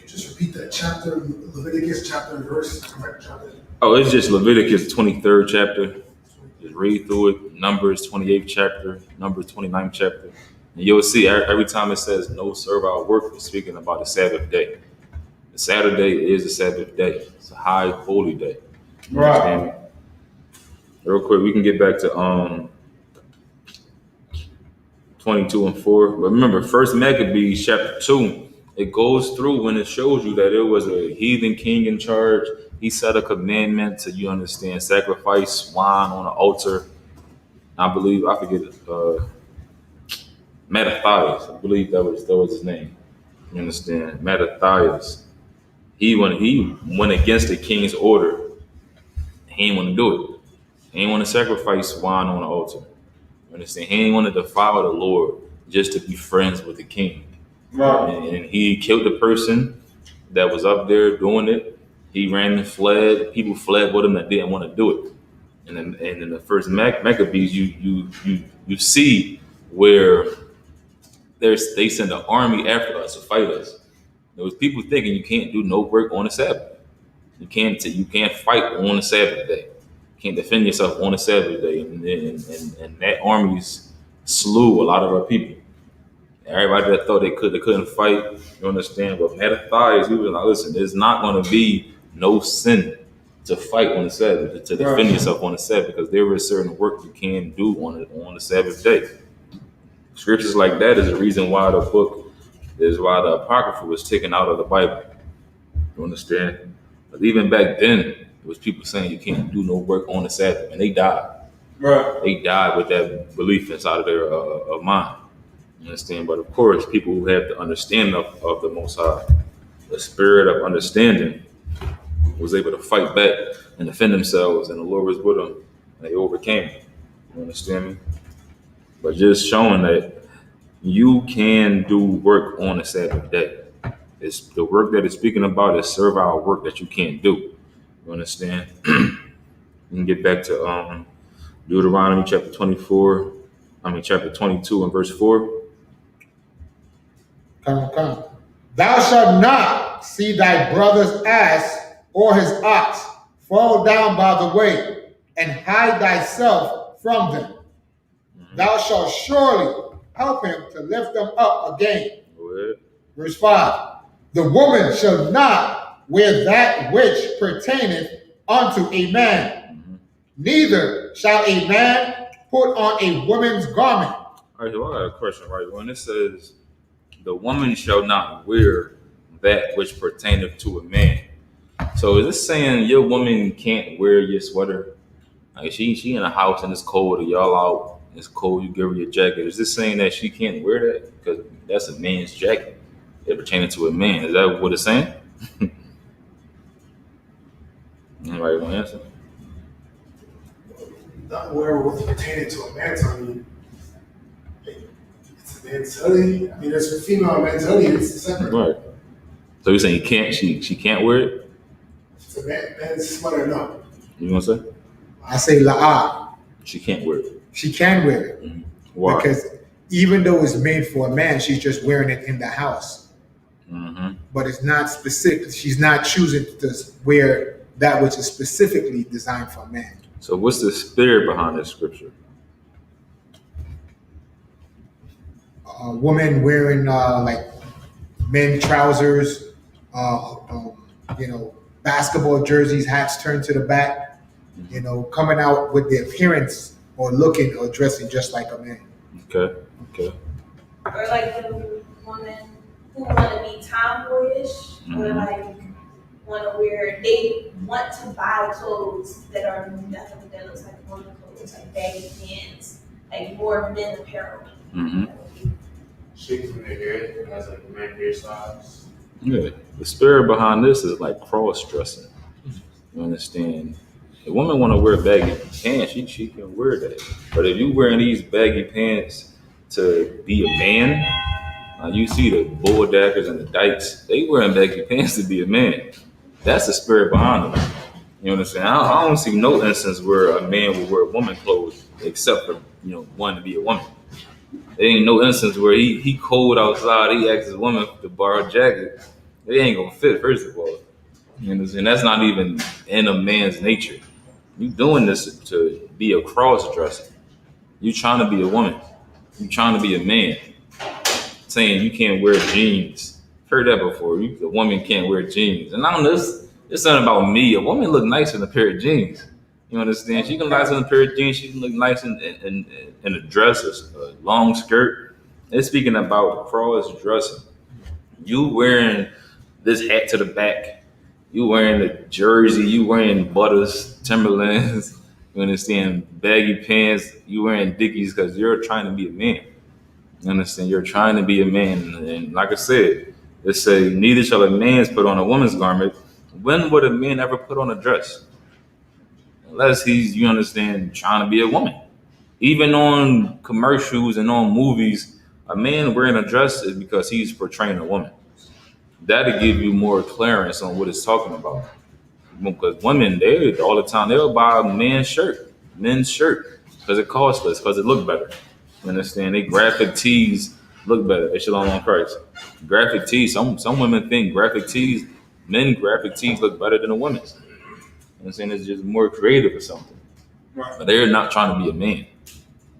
Just repeat that chapter, Leviticus chapter and verse. Correct chapter. Oh, it's just Leviticus 23rd chapter. Just read through it. Numbers 28th chapter, Numbers 29th chapter. And you'll see every time it says no servile work, it's speaking about the Sabbath day. The Saturday is a Sabbath day. It's a high holy day. You understand me? Real quick, we can get back to 22 and 4. But remember, First Maccabees chapter 2, it goes through when it shows you that it was a heathen king in charge. He set a commandment to, you understand, sacrifice swine on the altar. I forget Mattathias. I believe that was his name. You understand? Mattathias. He went against the king's order. He didn't want to do it. He didn't want to sacrifice swine on the altar. You understand? He didn't want to defile the Lord just to be friends with the king. Right. And he killed the person that was up there doing it. He ran and fled. People fled with him that didn't want to do it. And in the first Maccabees, you see where they send an army after us to fight us. There was people thinking you can't do no work on the Sabbath. You can't fight on the Sabbath day. You can't defend yourself on the Sabbath day. And that armies slew a lot of our people. Everybody that thought they couldn't fight, you understand. But Mattathias, he was like, listen, there's not going to be no sin to fight on the Sabbath, to defend yourself on the Sabbath, because there is certain work you can do on the Sabbath day. Scriptures like that is the reason why the Apocrypha was taken out of the Bible. You understand? But even back then, there was people saying you can't do no work on the Sabbath, and they died. Right. They died with that belief inside of their mind. You understand? But of course, people who have the understanding of the Most High, the spirit of understanding, was able to fight back and defend themselves, and the Lord was with them, and they overcame. You understand me? But just showing that you can do work on the Sabbath day. It's the work that it's speaking about is servile work that you can't do. You understand? You can get back to Deuteronomy chapter 22 and verse 4. Come. Thou shalt not see thy brother's ass or his ox fall down by the way, and hide thyself from them. Thou shalt surely help him to lift them up again. Go ahead. Verse 5. The woman shall not wear that which pertaineth unto a man, neither shall a man put on a woman's garment. All right, so I got a question, right? When it says, the woman shall not wear that which pertaineth to a man. So is this saying your woman can't wear your sweater? Like she in a house and it's cold, or y'all out, it's cold, you give her your jacket. Is this saying that she can't wear that? Because that's a man's jacket. It pertaining to a man. Is that what it's saying? Anybody want to answer? Not aware of what's pertaining to a man's hoodie. It's a man's hoodie. I mean, there's a female man's hoodie. It's separate. Right. So you're saying she can't wear it? It's a man's sweater, no. You know what I'm saying? I say la'ah. She can't wear it. She can wear it. Mm-hmm. Why? Because even though it's made for a man, she's just wearing it in the house. Mm-hmm. But it's not specific. She's not choosing to wear that which is specifically designed for a man. So what's the spirit behind this scripture? A woman wearing like men trousers, basketball jerseys, hats turned to the back, coming out with the appearance or looking or dressing just like a man. Okay. Or like the women who want to be tomboyish, or like they want to buy clothes that are definitely that looks like women clothes, like baggy pants, like more men apparel. Mm-hmm. Shaking their hair has like men hairstyles. Yeah. The spirit behind this is like cross dressing. You understand? The woman want to wear baggy pants, she can wear that. But if you wearing these baggy pants to be a man, you see the bulldackers and the dykes, they wearing baggy pants to be a man. That's the spirit behind them. You understand? I don't see no instance where a man will wear woman clothes except for wanting to be a woman. There ain't no instance where he cold outside, he asks his woman to borrow a jacket. It ain't gonna fit, first of all. You understand? That's not even in a man's nature. You doing this to be a cross dresser. You trying to be a woman. You trying to be a man. Saying you can't wear jeans. Heard that before. A woman can't wear jeans. And I don't know, it's something about me. A woman look nice in a pair of jeans. You understand? She can look nice in a pair of jeans. She can look nice in a dress, a long skirt. It's speaking about cross dressing. You wearing this hat to the back. You wearing a jersey. You wearing Butters, Timberlands. You understand? Baggy pants. You wearing Dickies because you're trying to be a man. You understand? You're trying to be a man. And like I said, it say, neither shall a man's put on a woman's garment. When would a man ever put on a dress? Unless he's, you understand, trying to be a woman. Even on commercials and on movies, a man wearing a dress is because he's portraying a woman. That'll give you more clearance on what it's talking about. Because women, they all the time, they'll buy a men's shirt, because it costs less, because it look better. You understand? They graphic tees look better. They shalom on Christ. Graphic tees, some women think men graphic tees look better than a woman's. You know what I'm saying? It's just more creative or something. Right. But they're not trying to be a man.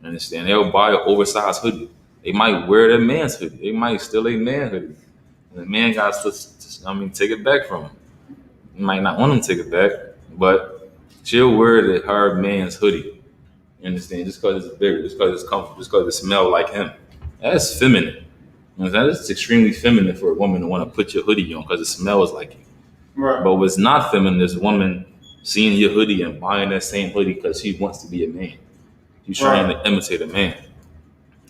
You understand? They'll buy an oversized hoodie. They might wear their man's hoodie. They might steal a man hoodie. And the man got to take it back from him. You might not want him to take it back, but she'll wear her man's hoodie. You understand? Just because it's bigger, just because it's comfortable, just because it smells like him. That's feminine. You know, that's extremely feminine for a woman to want to put your hoodie on because it smells like you. Right. But what's not feminine is a woman seeing your hoodie and buying that same hoodie because she wants to be a man. She's trying to imitate a man.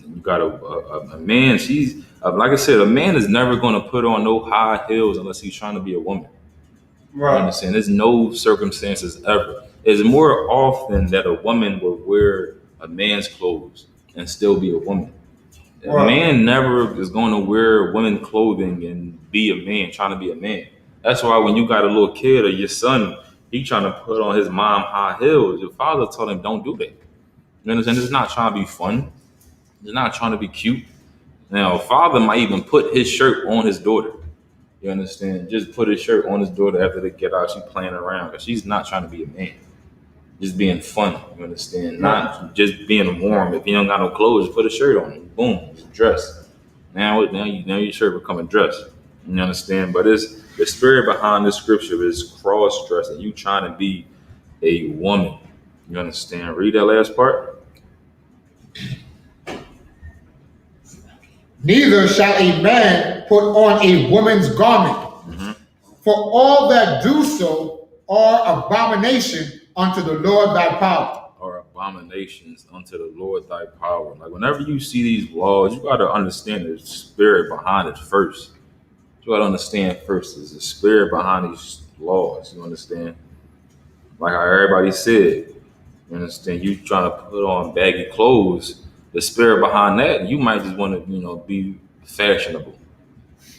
And you got a man, she's, like I said, a man is never going to put on no high heels unless he's trying to be a woman. Right. You understand? There's no circumstances ever. It's more often that a woman will wear a man's clothes and still be a woman. A man never is going to wear women's clothing and be a man, trying to be a man. That's why when you got a little kid or your son, he trying to put on his mom high heels, your father told him, don't do that. You understand? It's not trying to be fun. It's not trying to be cute. Now, a father might even put his shirt on his daughter. You understand? Just put his shirt on his daughter after they get out. She's playing around because she's not trying to be a man. Just being fun. You understand? Not just being warm. If you don't got no clothes, put a shirt on. Boom, just dress. Now your shirt become a dress. You understand? But it's the spirit behind this scripture is cross dressing. You trying to be a woman. You understand? Read that last part. Neither shall a man put on a woman's garment, for all that do so are abomination unto the Lord thy power. Or abominations unto the Lord thy power. Like whenever you see these laws, you gotta understand the spirit behind it first. You gotta understand first is the spirit behind these laws. You understand? Like how everybody said, you understand? You trying to put on baggy clothes. The spirit behind that, you might just want to, be fashionable.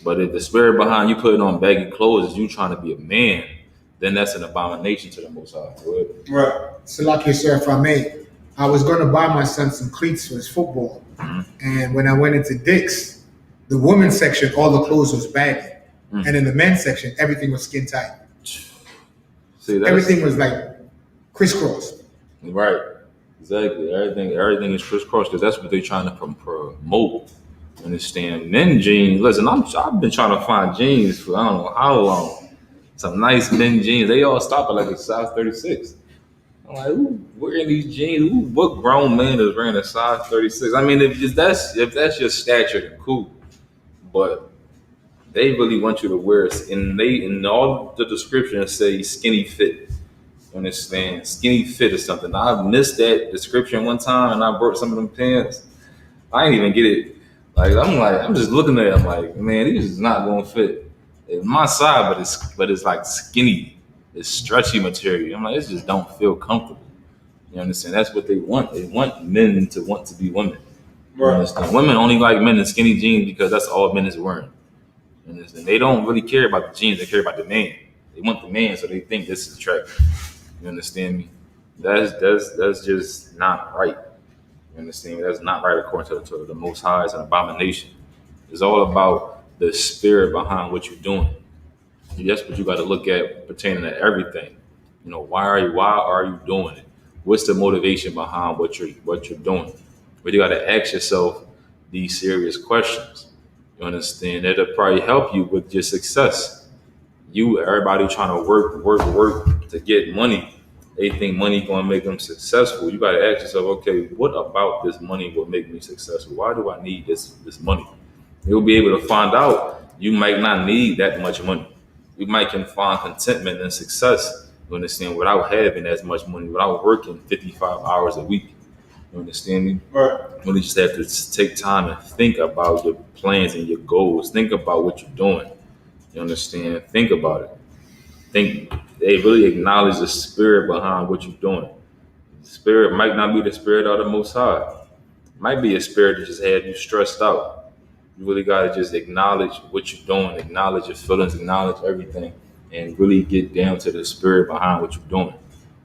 But if the spirit behind you putting on baggy clothes is you trying to be a man, then that's an abomination to the Most High. Right. So, like you said, if I may, I was going to buy my son some cleats for his football. And when I went into Dick's, the women's section, all the clothes was baggy. And in the men's section, everything was skin tight. See, Everything was like crisscross. Right. Exactly. Everything is crisscross because that's what they're trying to promote. Understand? Men jeans. Listen, I've been trying to find jeans for I don't know how long. Some nice men jeans. They all stop at like a size 36. I'm like, who wearing these jeans? What grown man is wearing a size 36? I mean, if that's your stature, then cool. But they really want you to wear it, and in all the descriptions say skinny fit. Understand? Skinny fit or something. I missed that description one time, and I brought some of them pants. I didn't even get it. I'm just looking at it. I'm like, man, these is not gonna fit. It's my size, but it's like skinny. It's stretchy material. I'm like, it just don't feel comfortable. You understand? That's what they want. They want men to want to be women. You understand? Women only like men in skinny jeans because that's all men is wearing. You understand? They don't really care about the jeans. They care about the man. They want the man, so they think this is attractive. You understand me? That's just not right. You understand me? That's not right according to the Most High. It's an abomination. It's all about the spirit behind what you're doing. That's what you got to look at pertaining to everything. Why are you doing it? What's the motivation behind what you're doing? But you got to ask yourself these serious questions. You understand? That'll probably help you with your success. Everybody trying to work to get money. They think money going to make them successful. You got to ask yourself, okay, what about this money will make me successful? Why do I need this money? You'll be able to find out you might not need that much money. You might can find contentment and success, you understand, without having as much money, without working 55 hours a week. You understand me? Right. You just have to take time and think about your plans and your goals. Think about what you're doing. You understand? Think about it. They really acknowledge the spirit behind what you're doing. The spirit might not be the spirit of the Most High. It might be a spirit that just had you stressed out. You really got to just acknowledge what you're doing, acknowledge your feelings, acknowledge everything, and really get down to the spirit behind what you're doing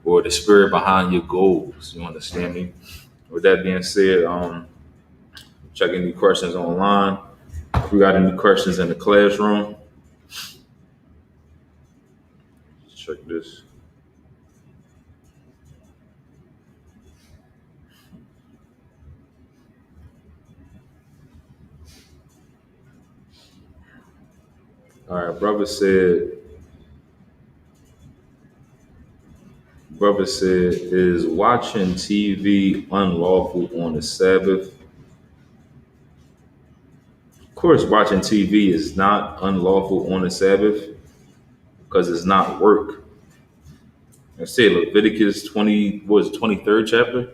or the spirit behind your goals. You understand me? With that being said, check any questions online. If we got any questions in the classroom, check this. All right, brother said, is watching TV unlawful on the Sabbath? Of course, watching TV is not unlawful on the Sabbath because it's not work. I say Leviticus 23rd chapter?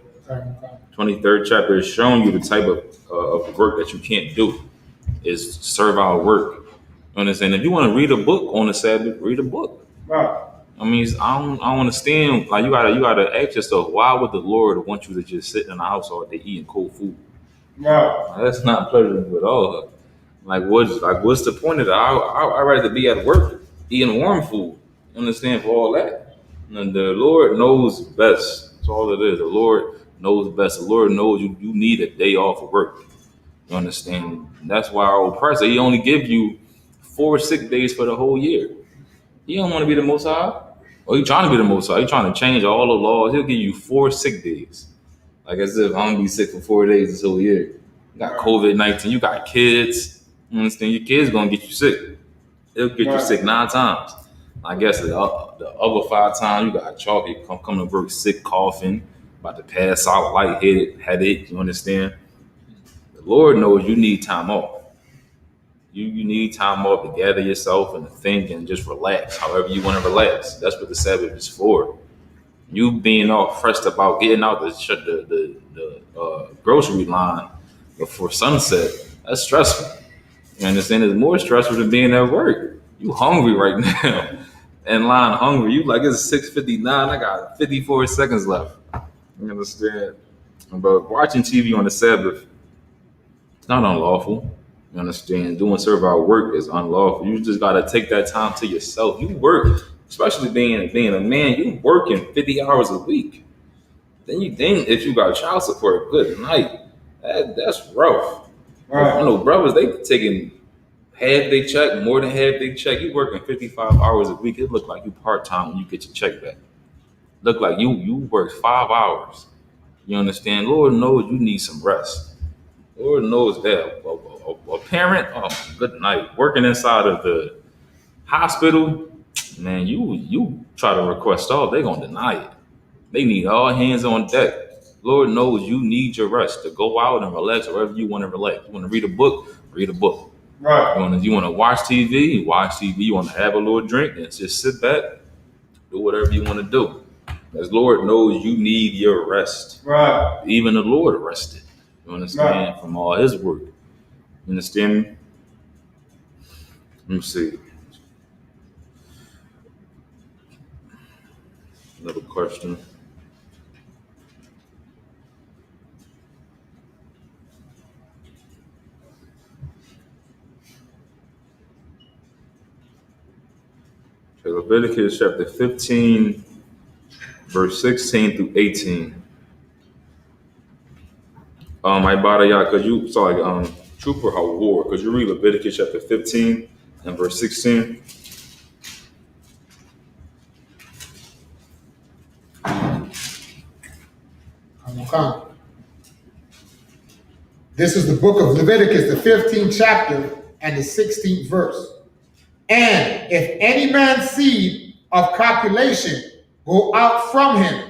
23rd chapter is showing you the type of work that you can't do. Is servile work. You understand? If you want to read a book on the Sabbath, read a book. Right. I mean, I don't understand. Like you gotta ask yourself, why would the Lord want you to just sit in the house all day eating cold food? Right. Like, that's not pleasurable at all. What's the point of that? I'd rather be at work eating warm food. You understand, for all that. And the Lord knows best. That's all it is. The Lord knows best. The Lord knows you need a day off of work. You understand? And that's why our oppressor, he only give you 4 sick days for the whole year. He don't want to be the Most High. Or he trying to be the Most High. He trying to change all the laws. He'll give you 4 sick days. Like as if I'm going to be sick for 4 days this whole year. got COVID-19, you got kids. You understand? Your kids gonna get you sick. They'll get you sick 9 times. I guess the other 5 times you got chalk, you come to work sick, coughing, about to pass out, lightheaded, headache. You understand? The Lord knows you need time off. You need time off to gather yourself and to think and just relax, however you want to relax. That's what the Sabbath is for. You being all pressed about getting out the grocery line before sunset, that's stressful. You understand? It's more stressful than being at work. You hungry right now. In line hungry. You like, it's 6:59. I got 54 seconds left. You understand? But watching TV on the Sabbath, it's not unlawful. You understand? Doing servile work is unlawful. You just gotta take that time to yourself. You work, especially being a man, you working 50 hours a week. Then if you got child support, good night. That's rough. Right. I know brothers, they taking half they check, more than half they check. You working 55 hours a week. It look like you part-time when you get your check back. Look like you work 5 hours. You understand? Lord knows you need some rest. Lord knows that. A parent, good night. Working inside of the hospital, man, you try to request all, they gonna deny it. They need all hands on deck. Lord knows you need your rest to go out and relax wherever you want to relax. You want to read a book, read a book. Right. You want to watch TV, watch TV. You want to have a little drink and just sit back, do whatever you want to do. As Lord knows you need your rest. Right. Even the Lord rested. You understand? Right. From all his work. You understand me? Let me see. Another question. Okay, Leviticus chapter 15, verse 16 through 18. Ibadayah, could you, Trooper Hawar, could you read Leviticus chapter 15 and verse 16? This is the book of Leviticus, the 15th chapter and the 16th verse. And if any man's seed of copulation go out from him,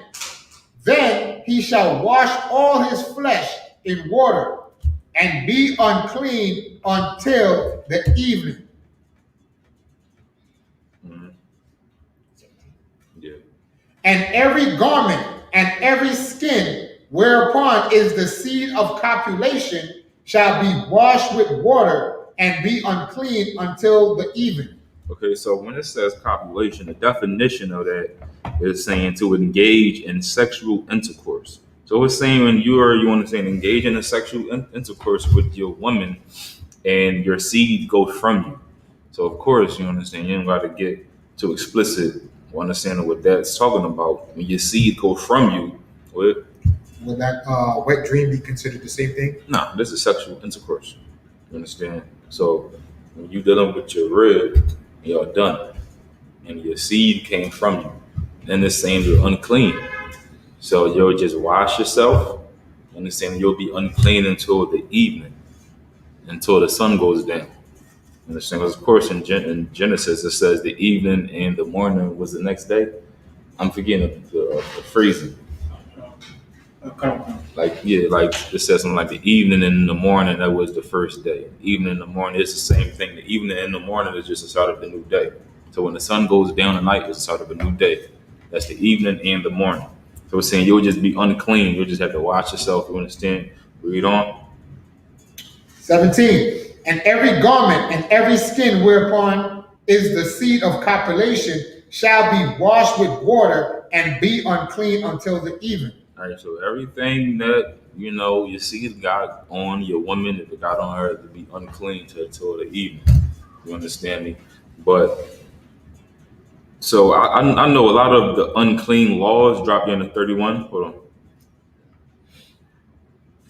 then he shall wash all his flesh in water and be unclean until the evening. Mm-hmm. Yeah. And every garment and every skin whereupon is the seed of copulation shall be washed with water and be unclean until the evening. Okay, so when it says copulation, the definition of that is saying to engage in sexual intercourse. So it's saying when you want to say engage in a sexual intercourse with your woman and your seed goes from you. So of course, you understand, you don't got to get too explicit or understanding what that's talking about. When your seed goes from you, will that wet dream be considered the same thing? No, this is sexual intercourse. You understand? So when you dealing with your rib, you're done. And your seed came from you. Then it's saying you're unclean. So you'll just wash yourself. Understand? You'll be unclean until the evening, until the sun goes down. Understand? Because of course in Genesis it says the evening and the morning was the next day. I'm forgetting the phrasing. Like it says something like the evening and the morning, that was the first day. Evening and the morning, it's the same thing. The evening and the morning is just the start of the new day. So when the sun goes down at night, it's the start of a new day. That's the evening and the morning. So it's saying you'll just be unclean. You'll just have to wash yourself. You understand? Read on. 17. And every garment and every skin whereupon is the seed of copulation shall be washed with water and be unclean until the evening. All right, so everything that, your seed got on your woman, if it got on her, to be unclean until the evening. You understand me? But, so I know a lot of the unclean laws drop down to 31. Hold on.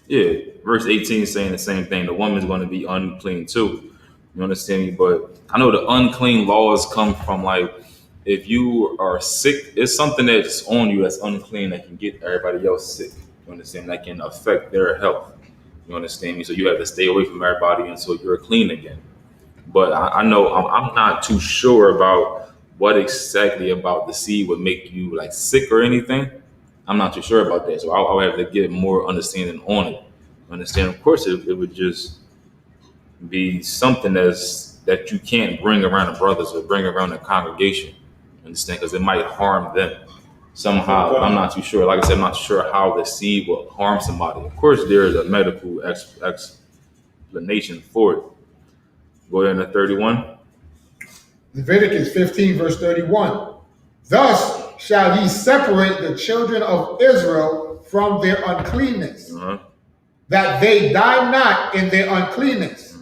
Yeah, verse 18 is saying the same thing. The woman's going to be unclean too. You understand me? But I know the unclean laws come from if you are sick, it's something that's on you that's unclean that can get everybody else sick. You understand? That can affect their health. You understand me? So you have to stay away from everybody until you're clean again. But I know I'm not too sure about what exactly about the seed would make you like sick or anything. I'm not too sure about that. So I'll have to get more understanding on it. Understand? Of course, it would just be something that you can't bring around the brothers or bring around the congregation. Understand? Because it might harm them somehow. I'm not too sure. Like I said, I'm not sure how the seed will harm somebody. Of course, there is a medical explanation for it. Go ahead to 31. Leviticus 15, verse 31. Thus shall ye separate the children of Israel from their uncleanness, that they die not in their uncleanness,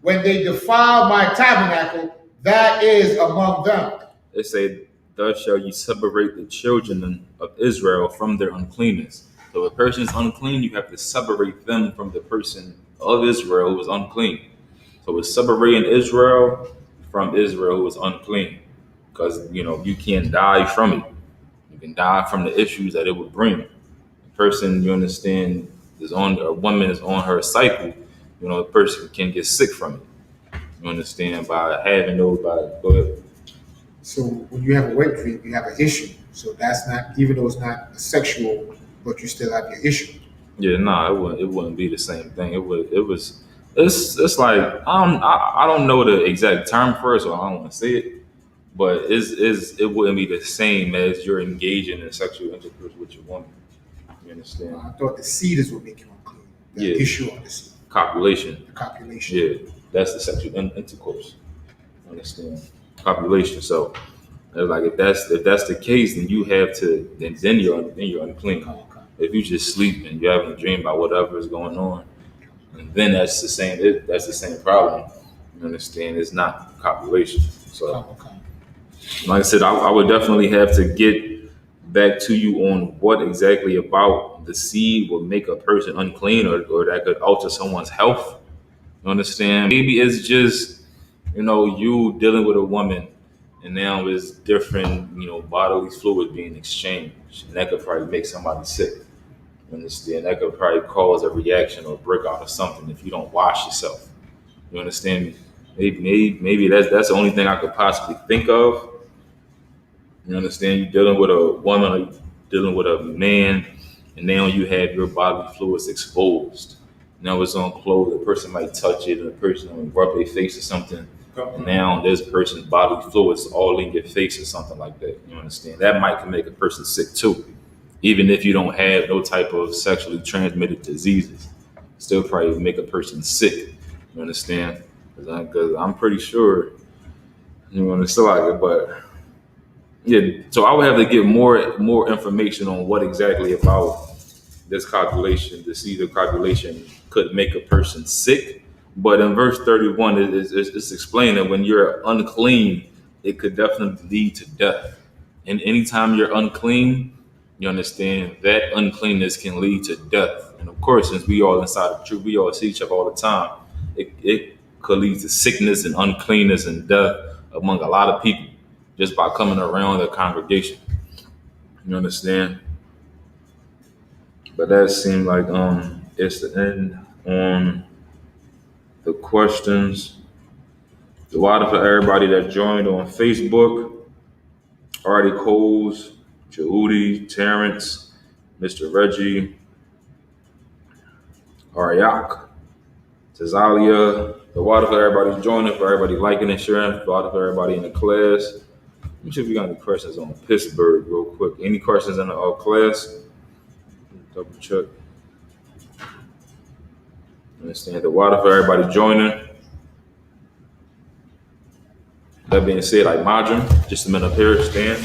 when they defile my tabernacle that is among them. It say, thus shall ye separate the children of Israel from their uncleanness. So if a person is unclean, you have to separate them from the person of Israel who is unclean. So it's separating Israel from Israel who is unclean. Because, you can't die from it. You can die from the issues that it would bring. The person, you understand, a woman is on her cycle, a person can get sick from it. You understand, by having those, go ahead. So when you have a weight treat, you have an issue. So that's not, even though it's not a sexual, but you still have your issue. Yeah, no, it wouldn't be the same thing. It's like I don't know the exact term for it, so I don't want to say it. But it wouldn't be the same as you're engaging in sexual intercourse with your woman. You understand? I thought the seed is what make you unclean. The issue on the seed. Copulation. The copulation. Yeah, that's the sexual intercourse. Understand? Copulation. So, like if that's the case, then you have to then you're unclean. Okay. If you just sleep and you're having a dream about whatever is going on, and then that's the same problem. You understand? It's not copulation. So. Okay. Like I said, I would definitely have to get back to you on what exactly about the seed would make a person unclean or that could alter someone's health. You understand? Maybe it's just, you dealing with a woman and now it's different, bodily fluid being exchanged. And that could probably make somebody sick. You understand? That could probably cause a reaction or breakout or something if you don't wash yourself. You understand me? Maybe that's the only thing I could possibly think of. You understand? You're dealing with a woman or you're dealing with a man, and now you have your bodily fluids exposed. Now it's on clothes. The person might touch it, and the person will rub their face or something. And now this person's bodily fluids all in your face or something like that. You understand? That might make a person sick too, even if you don't have no type of sexually transmitted diseases. Still probably make a person sick. You understand? Because I'm pretty sure still like it, but. Yeah, so I would have to get more information on what exactly about this copulation, the seed of copulation could make a person sick. But in verse 31, it's explained that when you're unclean, it could definitely lead to death. And anytime you're unclean, you understand that uncleanness can lead to death. And of course, since we all inside of truth, we all see each other all the time, it could lead to sickness and uncleanness and death among a lot of people, just by coming around the congregation. You understand? But that seemed like it's the end on the questions. The water for everybody that joined on Facebook. Artie Coles, Jehudi, Terrence, Mr. Reggie, Ariak, Tazalia. The water for everybody joining, for everybody liking and sharing, the water for everybody in the class. Let me see if we got any questions on Pittsburgh real quick. Any questions in the class? Double check. Understand the water for everybody joining. That being said, like margin, just a minute up here, stand.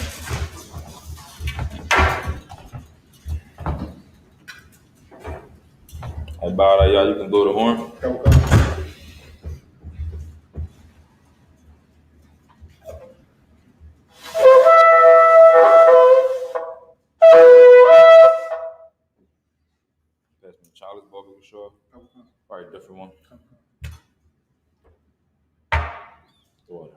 About y'all, you can blow the horn. That's from Charles Bobby Shaw. Probably a different one. Water.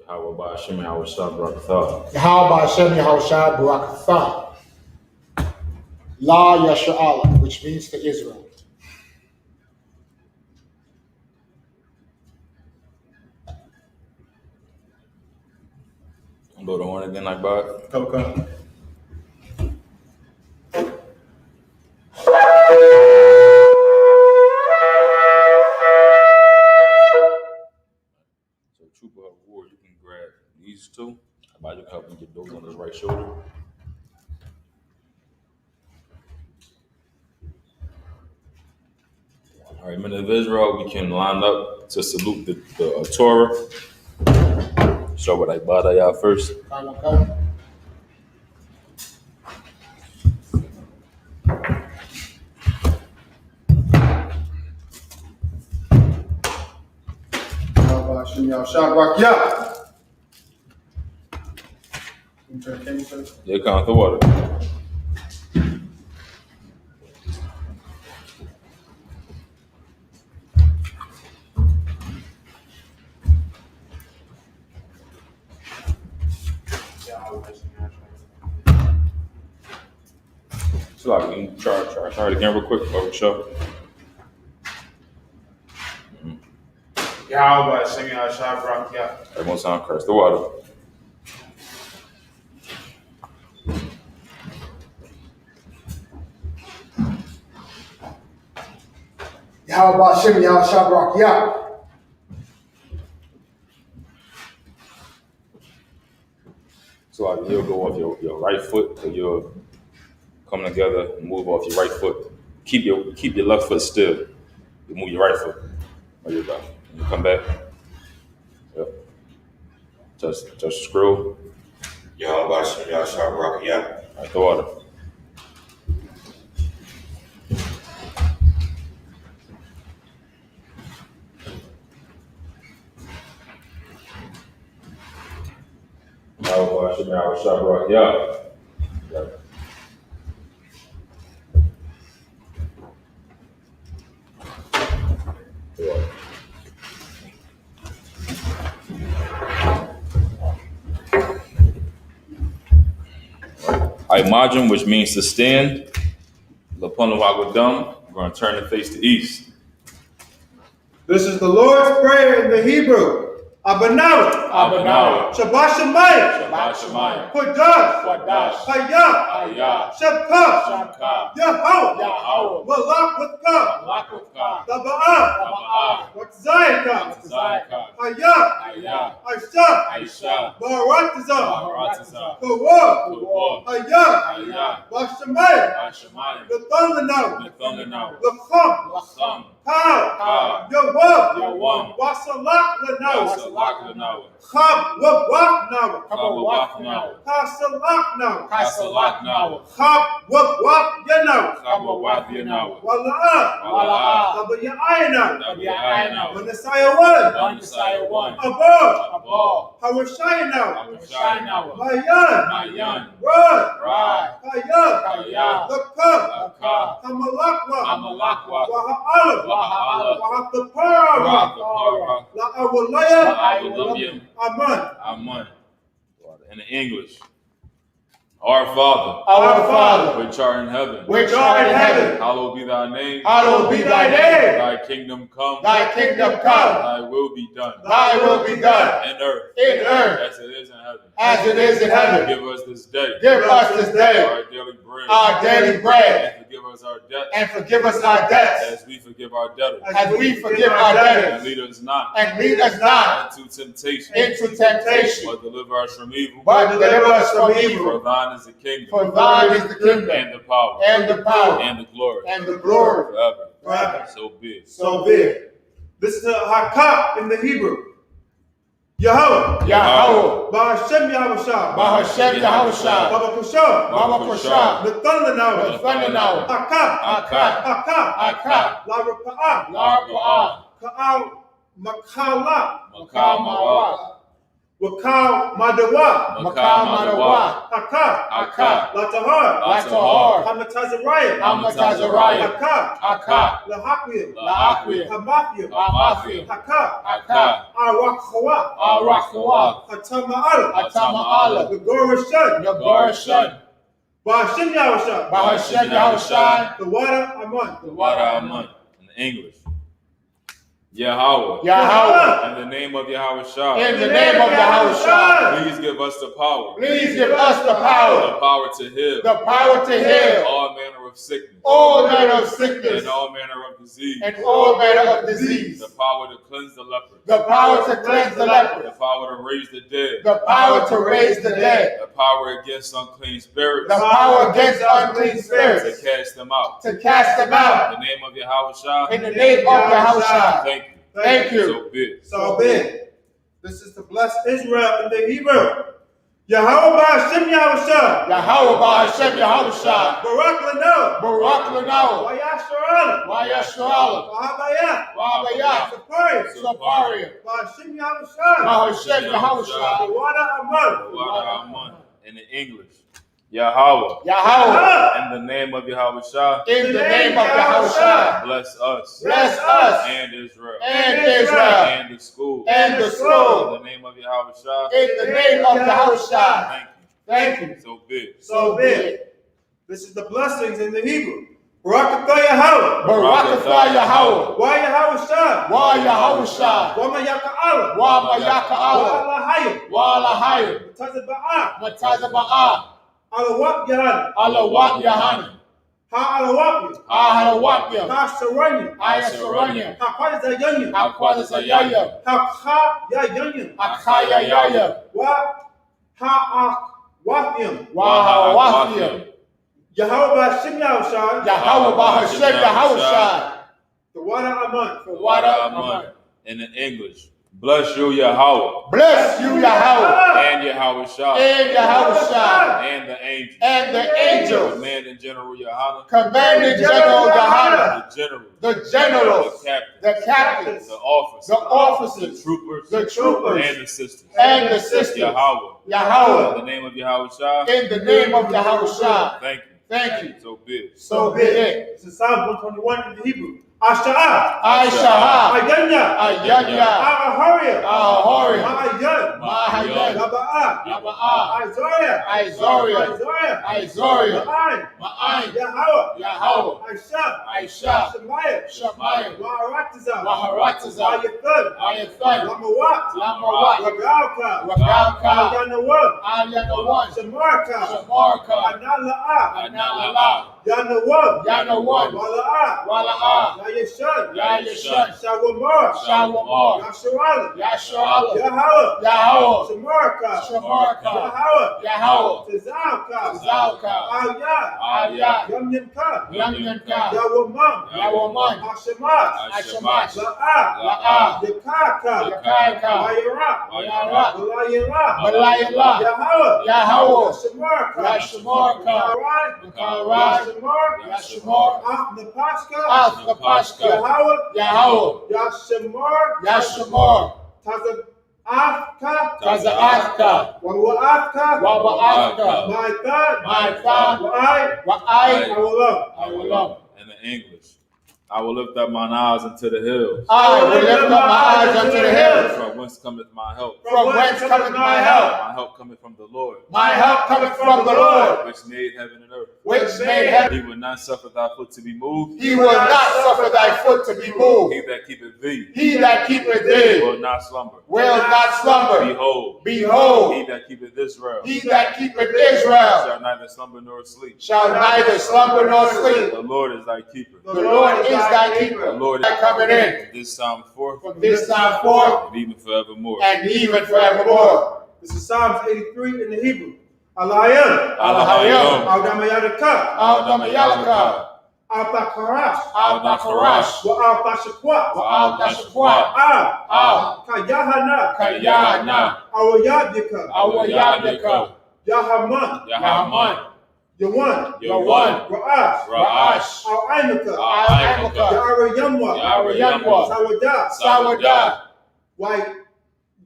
Yahweh Hashem Yahweh Shah Barakatah. Yahweh Hashem Yahushua Barakatah. La Yasha'Allah, which means to Israel. Blow the horn again like Bob. Okay. So Trooper of War, you can grab these two. About you help me get those on his right shoulder. All right, men of Israel, we can line up to salute the Torah. Start with Ibadayah first. Okay. Yahweh Hashem Yahushua Barakatah. Can you say? They count the water. So like, you can try it again real quick, show. Yahweh Hashem Yahushua Barakatah. Everyone sound curse the water. Yahweh Hashem Yahushua Barakatah. So like, you'll go off your right foot, so you'll come together, move off your right foot. Keep your left foot still. You move your right foot. There you go. You come back. Yep. Just screw. Yahweh Hashem Yahushua Barakatah. Like the water. Yahweh Hashem Yahushua Barakatah. Imagine, which means to stand. Laponu Agadam, we're going to turn and face the east. This is the Lord's Prayer in the Hebrew. Abanawa. Abanawa. Shabbat Shemayim. Shabbat Shemayim. Kodash. Kodash. Hayah. Hayah. Shabbat. Shabbat. Yahweh. Yahweh. Walak with God. Malak with God. Taba'ah. Taba'ah. Watzayaka. Tzayaka. Hayah. Hayah. Aisha. Aisha. Baratazah. Baratazah. Kawah. Kawah. Hayah. Hayah. Bashemayim. Hashemayim. Lathalanaw. Nathanaw. Lacham. Lacham. Kaw. Kaw. Yawah. Yawam. Wasalak lanaw. Wasalak lanaw. Chab wabwak now. Kabawak now. Kasalak now. Kasalak now. Chab wabwak now. Kabawak now. Wala'ah. Wala'ah. Tabaya'ai now. Tabi'ai now. Manasaya one. Manasaya one. Abba. Abba. Hawashai now. Hawashai now. Mayan. Mayan. Rod. Rod. Kaya. Kaya. Lakah. Lakah. Kamalakwa. Amalakwa. Waha'alaf. Waha'alaf. Wahatapara. Waha'atapara. La'awalaya. La'awalaya. Aman. Amen. In the English. Our Father, Our Father, which art in heaven, which art in heaven, hallowed be thy name. hallowed be thy name. Thy kingdom come. Thy kingdom come. Thy will be done. Thy will be done In earth. in earth As it is in heaven. as it is in heaven. Give us this day. Give us this day Our daily bread. our daily bread, And forgive us our debts. and forgive us our debts As we forgive our debtors. as we forgive our And debtors. lead us not And lead us not into temptation. into temptation, But deliver us from evil. but deliver us from For evil. thine is the kingdom. For thine is the kingdom, And the power. and the power, And the glory. and the glory Forever. forever. So be it. So be it. This is the Hakak in the Hebrew. Yahweh. Yahweh. Ba'ashem Yahushua. Bahashem Yahushua. Baba Kusha. Baba Kusha. Nathanaw. Nathanaw. Hakak. Hakak. Hakak. Hakak. La Rapa'ah. Larpa'ah. Ka'al Makala. Makamawa. Wakal Madawa. Makamawa. Hakak. Hakak. La Tahar. Latahar. Hamatazariah. Hamatazariah. Hakak. Hakak. La Hakwiyah. La'akwiyah. Hamathiyah. Hamathiyah. Hakak. Hakak. Arakhawa, Arakhawa, Atama Allah, Atama Allah, the Gorashan, Yabarashan, Bashim Yahusha, Bahashem Yahushai, the water Aman, The water Aman. In English. Yahweh. Yahweh, In the name of Yahweh Shah. in the name of Yahushai, Please give us the power. please give us the The power, power to heal. the power to heal All manner of sickness. all manner of sickness And all manner of disease. and all manner of disease, The power to cleanse the leper. the power to cleanse the The leper, power to raise the dead. the power to raise the dead, The power against unclean spirits. the power against unclean To spirits, cast them out. to cast them In out, the name of Yahweh Shah. in the name of Yahushai. Thank you. Thank you. So be it. So be. This is to bless Israel in the Hebrew. Yahweh Bashim Yahusha, Yahweh Bahashem Yahushai, Barak Lano, Barak Lanao, Wayashar Wayashualam, Wahabaya, Wabayat, Sapari, Saparium, Bashim Yahusha, Bahashem the Yahushai, water Aman, The water Aman. In the English. Yahweh. Yahweh, In the name of Yahweh Shah. in the name of Yahushai, Bless us. bless us And Israel. and Israel And the school. and the In school, the name of Yahweh Shah. in the name of Yahushai. Thank you. Thank you. So be it. So be. This is the blessings in the Hebrew. Barakatah Yahweh, Barakatah Yahweh, Wa Yahusha, Wa Yahushai, Wa Mayaka Allah, Wa Mayaka Allah, Wa Lahayim, Wa Lahayim, Tazaba'ah, Matazaba'ah, Alawak Yahan, Alawat Yahanna, Ha Alawak, Ahalawakyam, Ha Saranyam, Ayasaranyam, Ha Kwazayanyam, Akwadasayayam, Ha Kha Yayanyam, Akayayayam, Wa Ha Wathim, Wahawathiyam, Yahweh Bashim Yahusha, Yahweh Bahashem Yahushai, the water Aman, the water Aman. In the English. Bless you, Yahweh. Bless you, Yahweh, And Yahweh Shah. and Yahushai, And the angels. and the angels, Commanding General Yohanan. commanding General Yohanna, The general. the generals, The captain. the captains, The officers. the officers, The troopers. the troopers, And the sisters. and the sisters, Yahweh. Yahweh, In the name of Yahweh Shah. in the name of Yahushai. Thank you. Thank you. So be it. So be it. This is Psalm 121 in the Hebrew. Asha'ah, Aisha, Ayanya, Ayanya, Ahariah, Ahoria, Ma'ayan, Mahayan, Laba'ah, Yaba'ah, Isaiah, Izoria, Isaiah, Izoria, Ma'an, Ma'ain, Yahweh, Yahweh, Aisha, Aisha, Shemaiah, Shamayim, Ma'aratazah, Maharatazah, Ayathan, Ayathan, Lamawat, Lamawat, Ragalka, Ragalka, Yanawam, Ayanawan, Shamarka, Shamarka, Anala'ah, Analala, Yanawam, Yanawan, Wala'ah, Wala'ah, Yayashan, Yayashan, Shawamar, Shawamar, Yasharala, Yasharala, Yahweh, Yahweh, Shamarka, Shamarka, Yahweh, Yahweh, Tazalka, Zalka, Ayah, Ayah, Yamyamka, Yamyanka, Yawamam, Yawaman, Hashemat, Ashamash, La'ah, La'ah, Yakaka, Yakaika, Wayara, Wayara, Walayara, Balayala, Yahweh, Yahweh, Shamarka, Yashamarka, Karai, Karai, Yashamar, Yashamar, Napashka, Athapashka, Yahweh, Yahweh, Yashamar, Yashamar, Tazafka, Taza'athka, Wawa'afka, Waba'athka, my thought, my thought, Wa'ai, Wa'ai, I will love. I will love. In the English. I will lift up mine eyes unto the hills. I will lift up my eyes unto the hills. From whence cometh my help? From whence cometh my help? My help cometh from the Lord, My help cometh from the Lord, which made heaven and earth. which made heaven. He will not suffer thy foot to be moved. He will not suffer thy foot to be moved. He that keepeth thee He that keepeth thee will not slumber. will not slumber. Behold, Behold, he that keepeth Israel he that keepeth Israel shall neither slumber nor sleep. shall neither slumber nor sleep. The Lord is thy keeper. The Lord is thy The keeper. Lord Thy coming in from this time forth from this time forth and even forevermore. and even forevermore. This is Psalms 83 in the Hebrew. Alayim, Alahayim, Al-Damayadaka, Al-Damayalaka, Al-Bakarash, Al-Bakarash, Wa-Al-Bashakwa, Al-Dashakwa, Al-Kayahana, Kayana, Awayadika, Awayadika, Yahaman, Yahaman, Yawan, Yawan, Ra'ash, Ra'ash, Al-Ainaka, Al-Amaka, Ya'arayamwa, Yarayanwa, Sawadah, Sawada,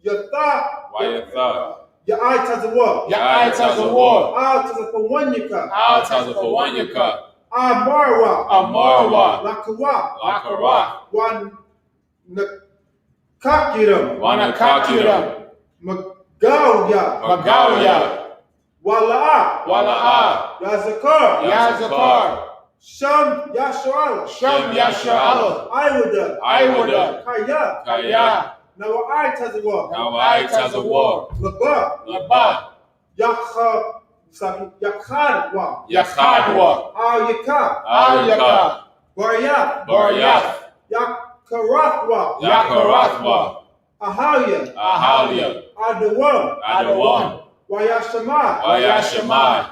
Yatha, Wayatha, Ya'ai Tazawah, Ya'ai Tazawar, Al-Tazafawanyaka, Al-Tazawanyaka, Amarwa, Amarwa, Lakawa, Akara, Wan Kakiram, Wanakakiram, Magawya, Magawya, Wala'a, Wala'a, Yazakar, Yazakar, Sham Yasharala, Sham Yasharala, Iwada, Iwada, Kaya, Kaya, Now I Tazawar, now I Tazawar, Laba, Laba, Yakhadwa, Yakhadwa, Al-Yaka, Al-Yaka, Barya, Baryath, Yakarathwa, Yakarathwa, Ahalia, Ahalia, Adawan, Adawan, Wayashama, Wayashemai,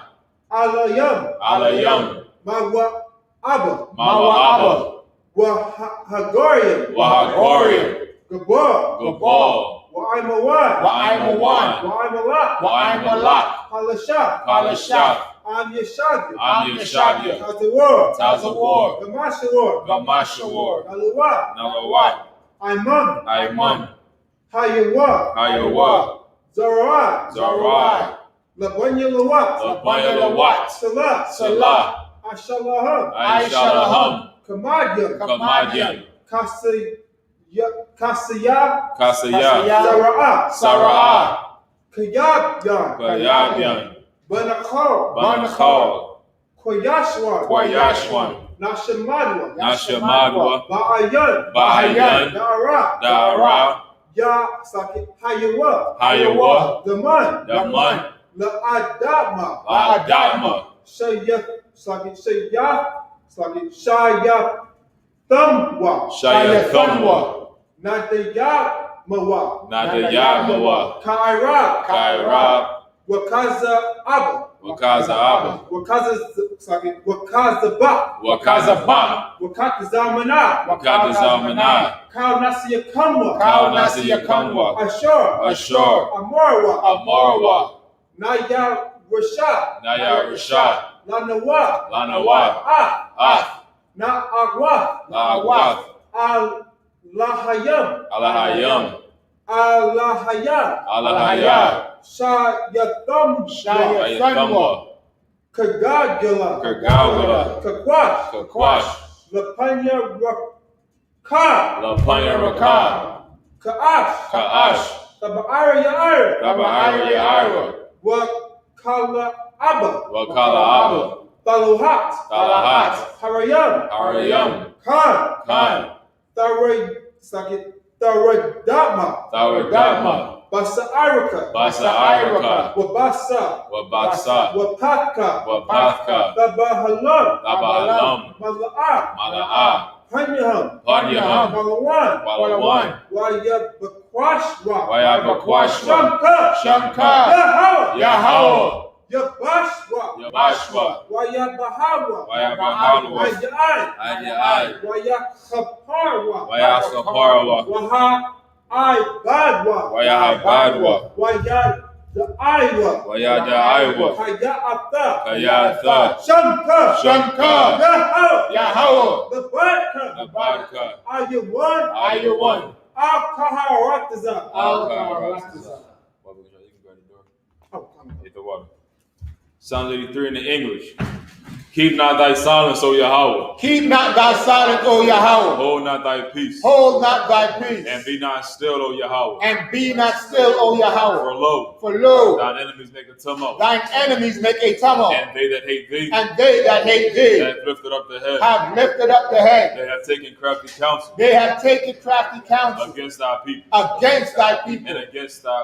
Alayam, Alayam, Mawa Abba, Mawa'aba, Wahagoriam, Wahagoriam, Gabar, Gabal, Waimawan, Wa'imawan, Waimalak, Wa'imalak, Halashah, Kalashah, Am Yeshabia, Am Yeshabia, Tazawar, Tazawar, Gamashawar, Gamashawar, Naluwa, Nalawat, Imam, Imam, Hayawa, Hayawa, Zarai, Zarai, Labanyalawat, Labayalawat, Salah, Salah, Ashalaham, Aishalaham, Kamadyam, Kamadyam, Kasaya, Kasaya, Zara'a, Sara'ah, Kayabyan, Kayabyan, Banakar, Banakal, Koyashwan, Koyashwan, Nashamadwa, Nashamadwa, Ba'ayan, Bahayan, Dara, Dara, Ya Saki Hayawa, Hayawa, Daman, Daman, La'adama, La'adama, Shaya Thamwa, Shayathamwa, Nadayamawa, Nadayamawa, Kaira, Kaira, Wakaza Abba, Wakaza Abba, Wakaza Ba, Wakazaba, Wakatazamana, Wakatazamana, Kau Nasiya Kamwa, Kau Nasiya Kamwa, Ashur, Ashur, Amarwa, Amarwa, Naya Rashad, Naya Rashad, Lanawa, Lanawa, Ah, Na Agwa, La'awath, Al-Lahayam, Alahayam, Al-Lahayam, Alahaya, Shayatham, Shayathanwa, Kagagala, Kagawala, Kakwash, Kakwash, Lapanya Rakah, Lapanya Rakah, Kaash, Ka'ash, Taba'ara Ya'ara, Taba'ara Ya'ara, Wakala Abba, Wakala Abba, Taluhat, Talahat, Harayam, Arayam, Khan, Khan, Taradama, Tawadama, Basa'araka, Basa'iraka, Wabasa, Wabasa, Wapatka, Wapathka, Tabahalam, Tabalam, Mala'ah, Mala'ah, Hanyaham, Panyaham, Malawan, Walawan, Wayabakwashwa, Wayabakwashwa, Shamka, Shamka, Yahawah, Yahawah, Yabashwa, Yabashwa, Wayabahawa, Wayabahalwa, Ayai, Ayai, Wayakhaparwa, Wayasaparwa, Waha Ibadwa, Wayahabadwa, Wayad the Iowa, Wayada Iowa, Kayatha, Kayatha, Shamka, Shamka, Yahawah, Yahawah, the Badka, Abadka, Ayawan, Ayawan, Al-Kaharataza. Al-Kaharataza. Hit the water. Psalm 83 in the English. Keep not thy silence, O Yahweh. Keep not thy silence, O Yahweh. Hold not thy peace. Hold not thy peace. And be not still, O Yahweh. And be not still, O Yahweh. For lo, For lo, thine enemies make a tumult. thine enemies make a tumult. And they that hate thee, And they that hate thee have lifted up the head. have lifted up the head. They have taken crafty counsel They have taken crafty counsel against thy people. against thy people. And against thy,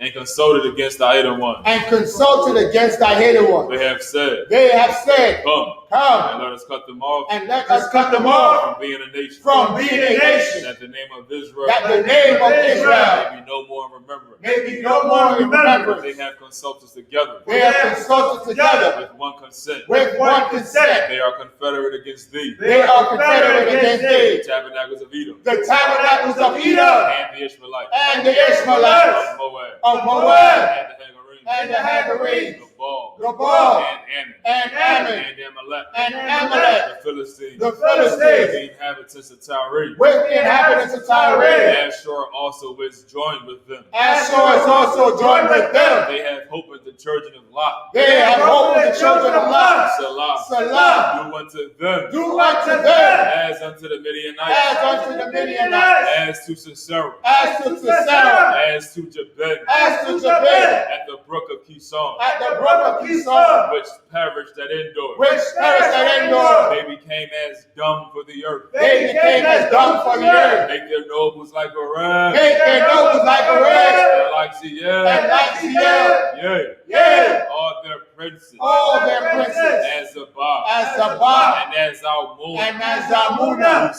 and consulted against thy hated one. And consulted against thy hated one. They have said, They have said, come, come, and let us cut them off and let us cut them off from being a nation. from being a nation. That the name of Israel That the name of Israel may be no more in remembrance. may be no more in remembrance. They have consulted together They have consulted together with one consent. with one consent. They are confederate against thee, They are confederate against the thee, tabernacles of Edom, the tabernacles of Edom, and the Ishmaelites, and the Ishmaelites of Moab, of Moab, and the Hagarenes, and the Hagarenes, the Gabal, Gabal, and Ammon, and Amalek, and Amalek, the Philistines, the Philistines, the inhabitants of Tyre. with the inhabitants of Tyre. Ashur also is joined with them. Ashur is also joined with them. They have hope in the children of Lot. They have hope in the children of Lot. Salah. Salah. Do unto them Do unto them as unto the Midianites, as unto the Midianites, as to Sisera, as to Sisera, as to Jabin, as to Jabin, at the brook of Kison, at the brook of Kison, which perished at Endor. which perished at Endor. They became as dung for the earth. They became as dung for the earth. Make their nobles like a ram, Make their nobles like a ram, and like Ziel, and like Ziel. yea, Yea, all their princes, all their princes, as Zabah, as Sabbath, and as Almun, and as Zalmunna,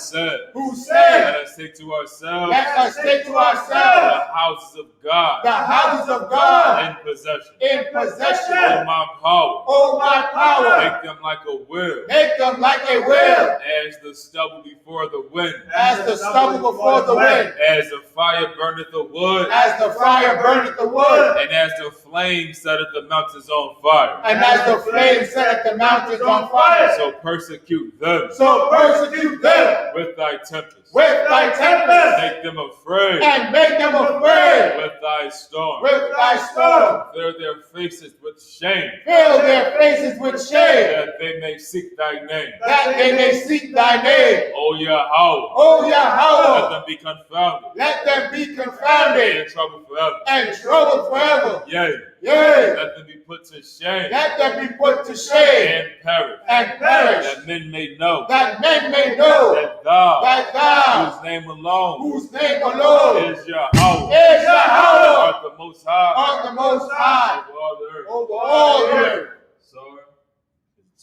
who said, said, let us take to ourselves let us take to the ourselves houses of God the houses of God in possession. in possession. O my power, Oh, my power, make them like a will, make them like a will, as the stubble before the wind, as the stubble before the wind, as the fire burneth the wood, as the fire burneth the wood, and as the flame setteth the mountains on fire. and as the flame set the mountains on fire. So persecute them So persecute them with thy tempest, with thy tempest, make them afraid and make them afraid with thy storm, with thy storm. clear their faces with shame, Fill their faces with shame, that they may seek thy name. that they may seek thy name. O Yahweh, O let Yahweh, them be confounded let them be and confounded in trouble forever. and troubled forever. Yea, Yea, let them be put to shame let them be put to shame and perish, and perish, that men may know that men may know that thou, that thou, whose name alone whose name alone is Yahweh, is Yahweh, art the Most High on the Most High over all the earth. over all the earth. So,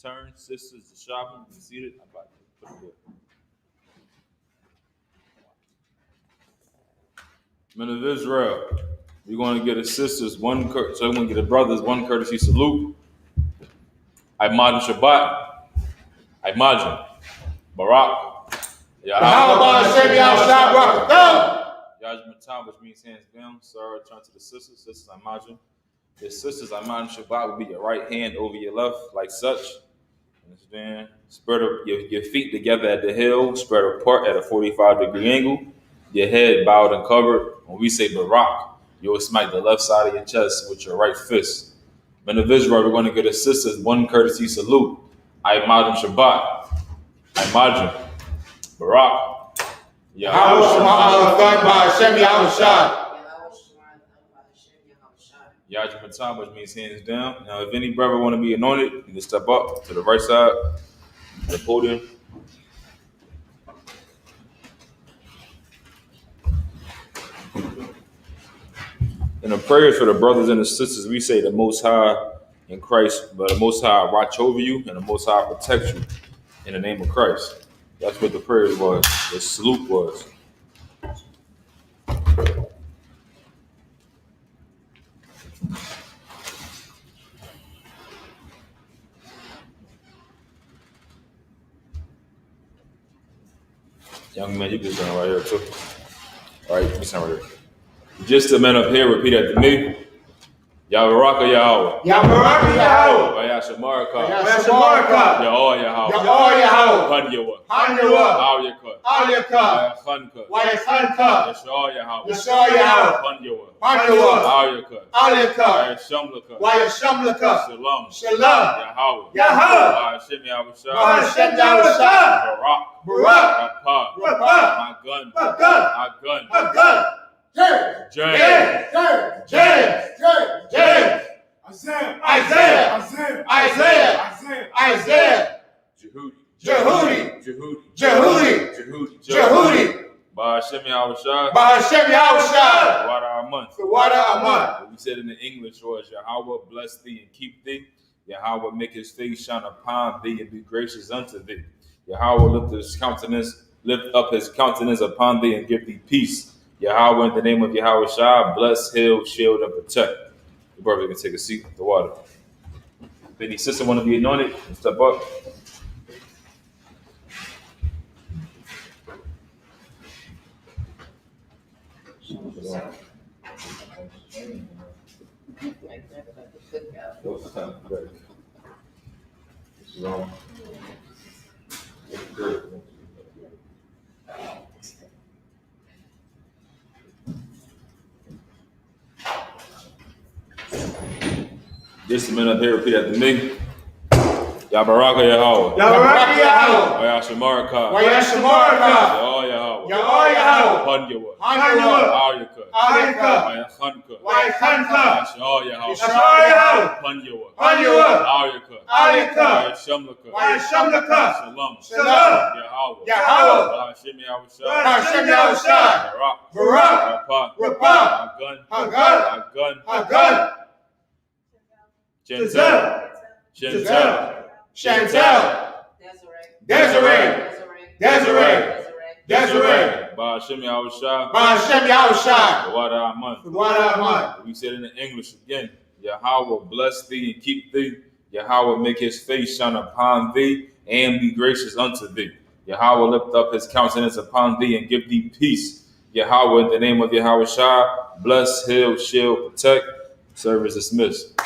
turn, sisters, to shopping, be seated. I'm about to put it there. Men of Israel, we're going to get the sisters so we're going to get the brothers one courtesy salute. I-S-U.P.K, I-M-A-J, Barak, How about Hashem Yahshua Barakah? Yajmatam, which means hands down. Sarah, turn to the sisters. Sisters, I-M-A-J. Your sisters, I-M-A-J Shabbat will be your right hand over your left, like such. Understand? Spread your feet together at the heel, spread apart at a 45-degree angle. Your head bowed and covered. When we say Barak, you will smack the left side of your chest with your right fist. Men of Israel, we're going to get the sisters one courtesy salute. I-M-A-J Shabbat. I-M-A-J Barak. Hashem Yahshua. Yajmatam, which means hands down. Now, if any brother want to be anointed, you can step up to the right side of the podium. In the prayers for the brothers and the sisters, we say the Most High in Christ, but the Most High watch over you and the Most High protect you in the name of Christ. That's what the prayers was, the salute was. Young man, you can stand right here too. All right, you can stand right here. Just the men up here, repeat after me. Yabaraka Yahweh. Yabaraka Yahweh. Vayashamaraka. Yashamaraka. Yahweh Yahweh. Yahweh Yahweh. Hanyawa. Hanyawa. Aryaka. Alyaka. Vayachanka. Wayasanka. Yashua Yahweh. Yashua Yahweh. Hanyawa. Hanyawa. Aryaka. Alyaka. Vayashamlaka. Wayashamlaka. Shalom. Shalom. Yahweh. Yahweh. Vayashem Yahushua. Hashem Yahshua. Barak. Barak. Rapah. Rapah. My gun. My gun. My gun. My gun. James. James. James. Isaiah. Jehudi. Ba'ashem Yahushua. Ba'ashem Yahushua. Wada Aman. Wada Aman. What we said in the English was Yahweh bless thee and keep thee. Yahweh make his face shine upon thee and be gracious unto thee. Yahweh lift up his countenance upon thee and give thee peace. Yahweh, in the name of Yahweh Shah, bless, heal, shield, and protect. The brother can take a seat at the water. If any sister want to be anointed, step up. Like that, like the cookout. What's time? Right. Wrong. It's good. This man up here repeat after me. Yabaraka Yahweh. Yabaraka Yahweh. Wayashamaraka. Wayashamaraka. Yahweh. Yahweh. Punyawa. Hanyawa. Aryaka. Aryaka. Wayachanka. Wayachanka. Yahweh. Yahweh. Punyawa. Hanyawa. Aryaka. Aryaka. Wayashamlaka. Wayashamlaka. Shalom. Shalom. Yahweh. Yahweh. Hashem Yahushua. Hashem Yahushua. Barak. Barak. Rapah. Rapah. Hagun. Hagun. Hagun. Hagun. Genzel. Genzel. Chantel. Desiree. Desiree. Desiree. Ba Hashem Yahushua. Hashem Yahushua. Wada Aman. Wada Aman. We said it in English again. Yahweh bless thee and keep thee. Yahweh make his face shine upon thee and be gracious unto thee. Yahweh lift up his countenance upon thee and give thee peace. Yahweh, in the name of Yahweh Shah, bless, heal, shield, protect. Service dismissed.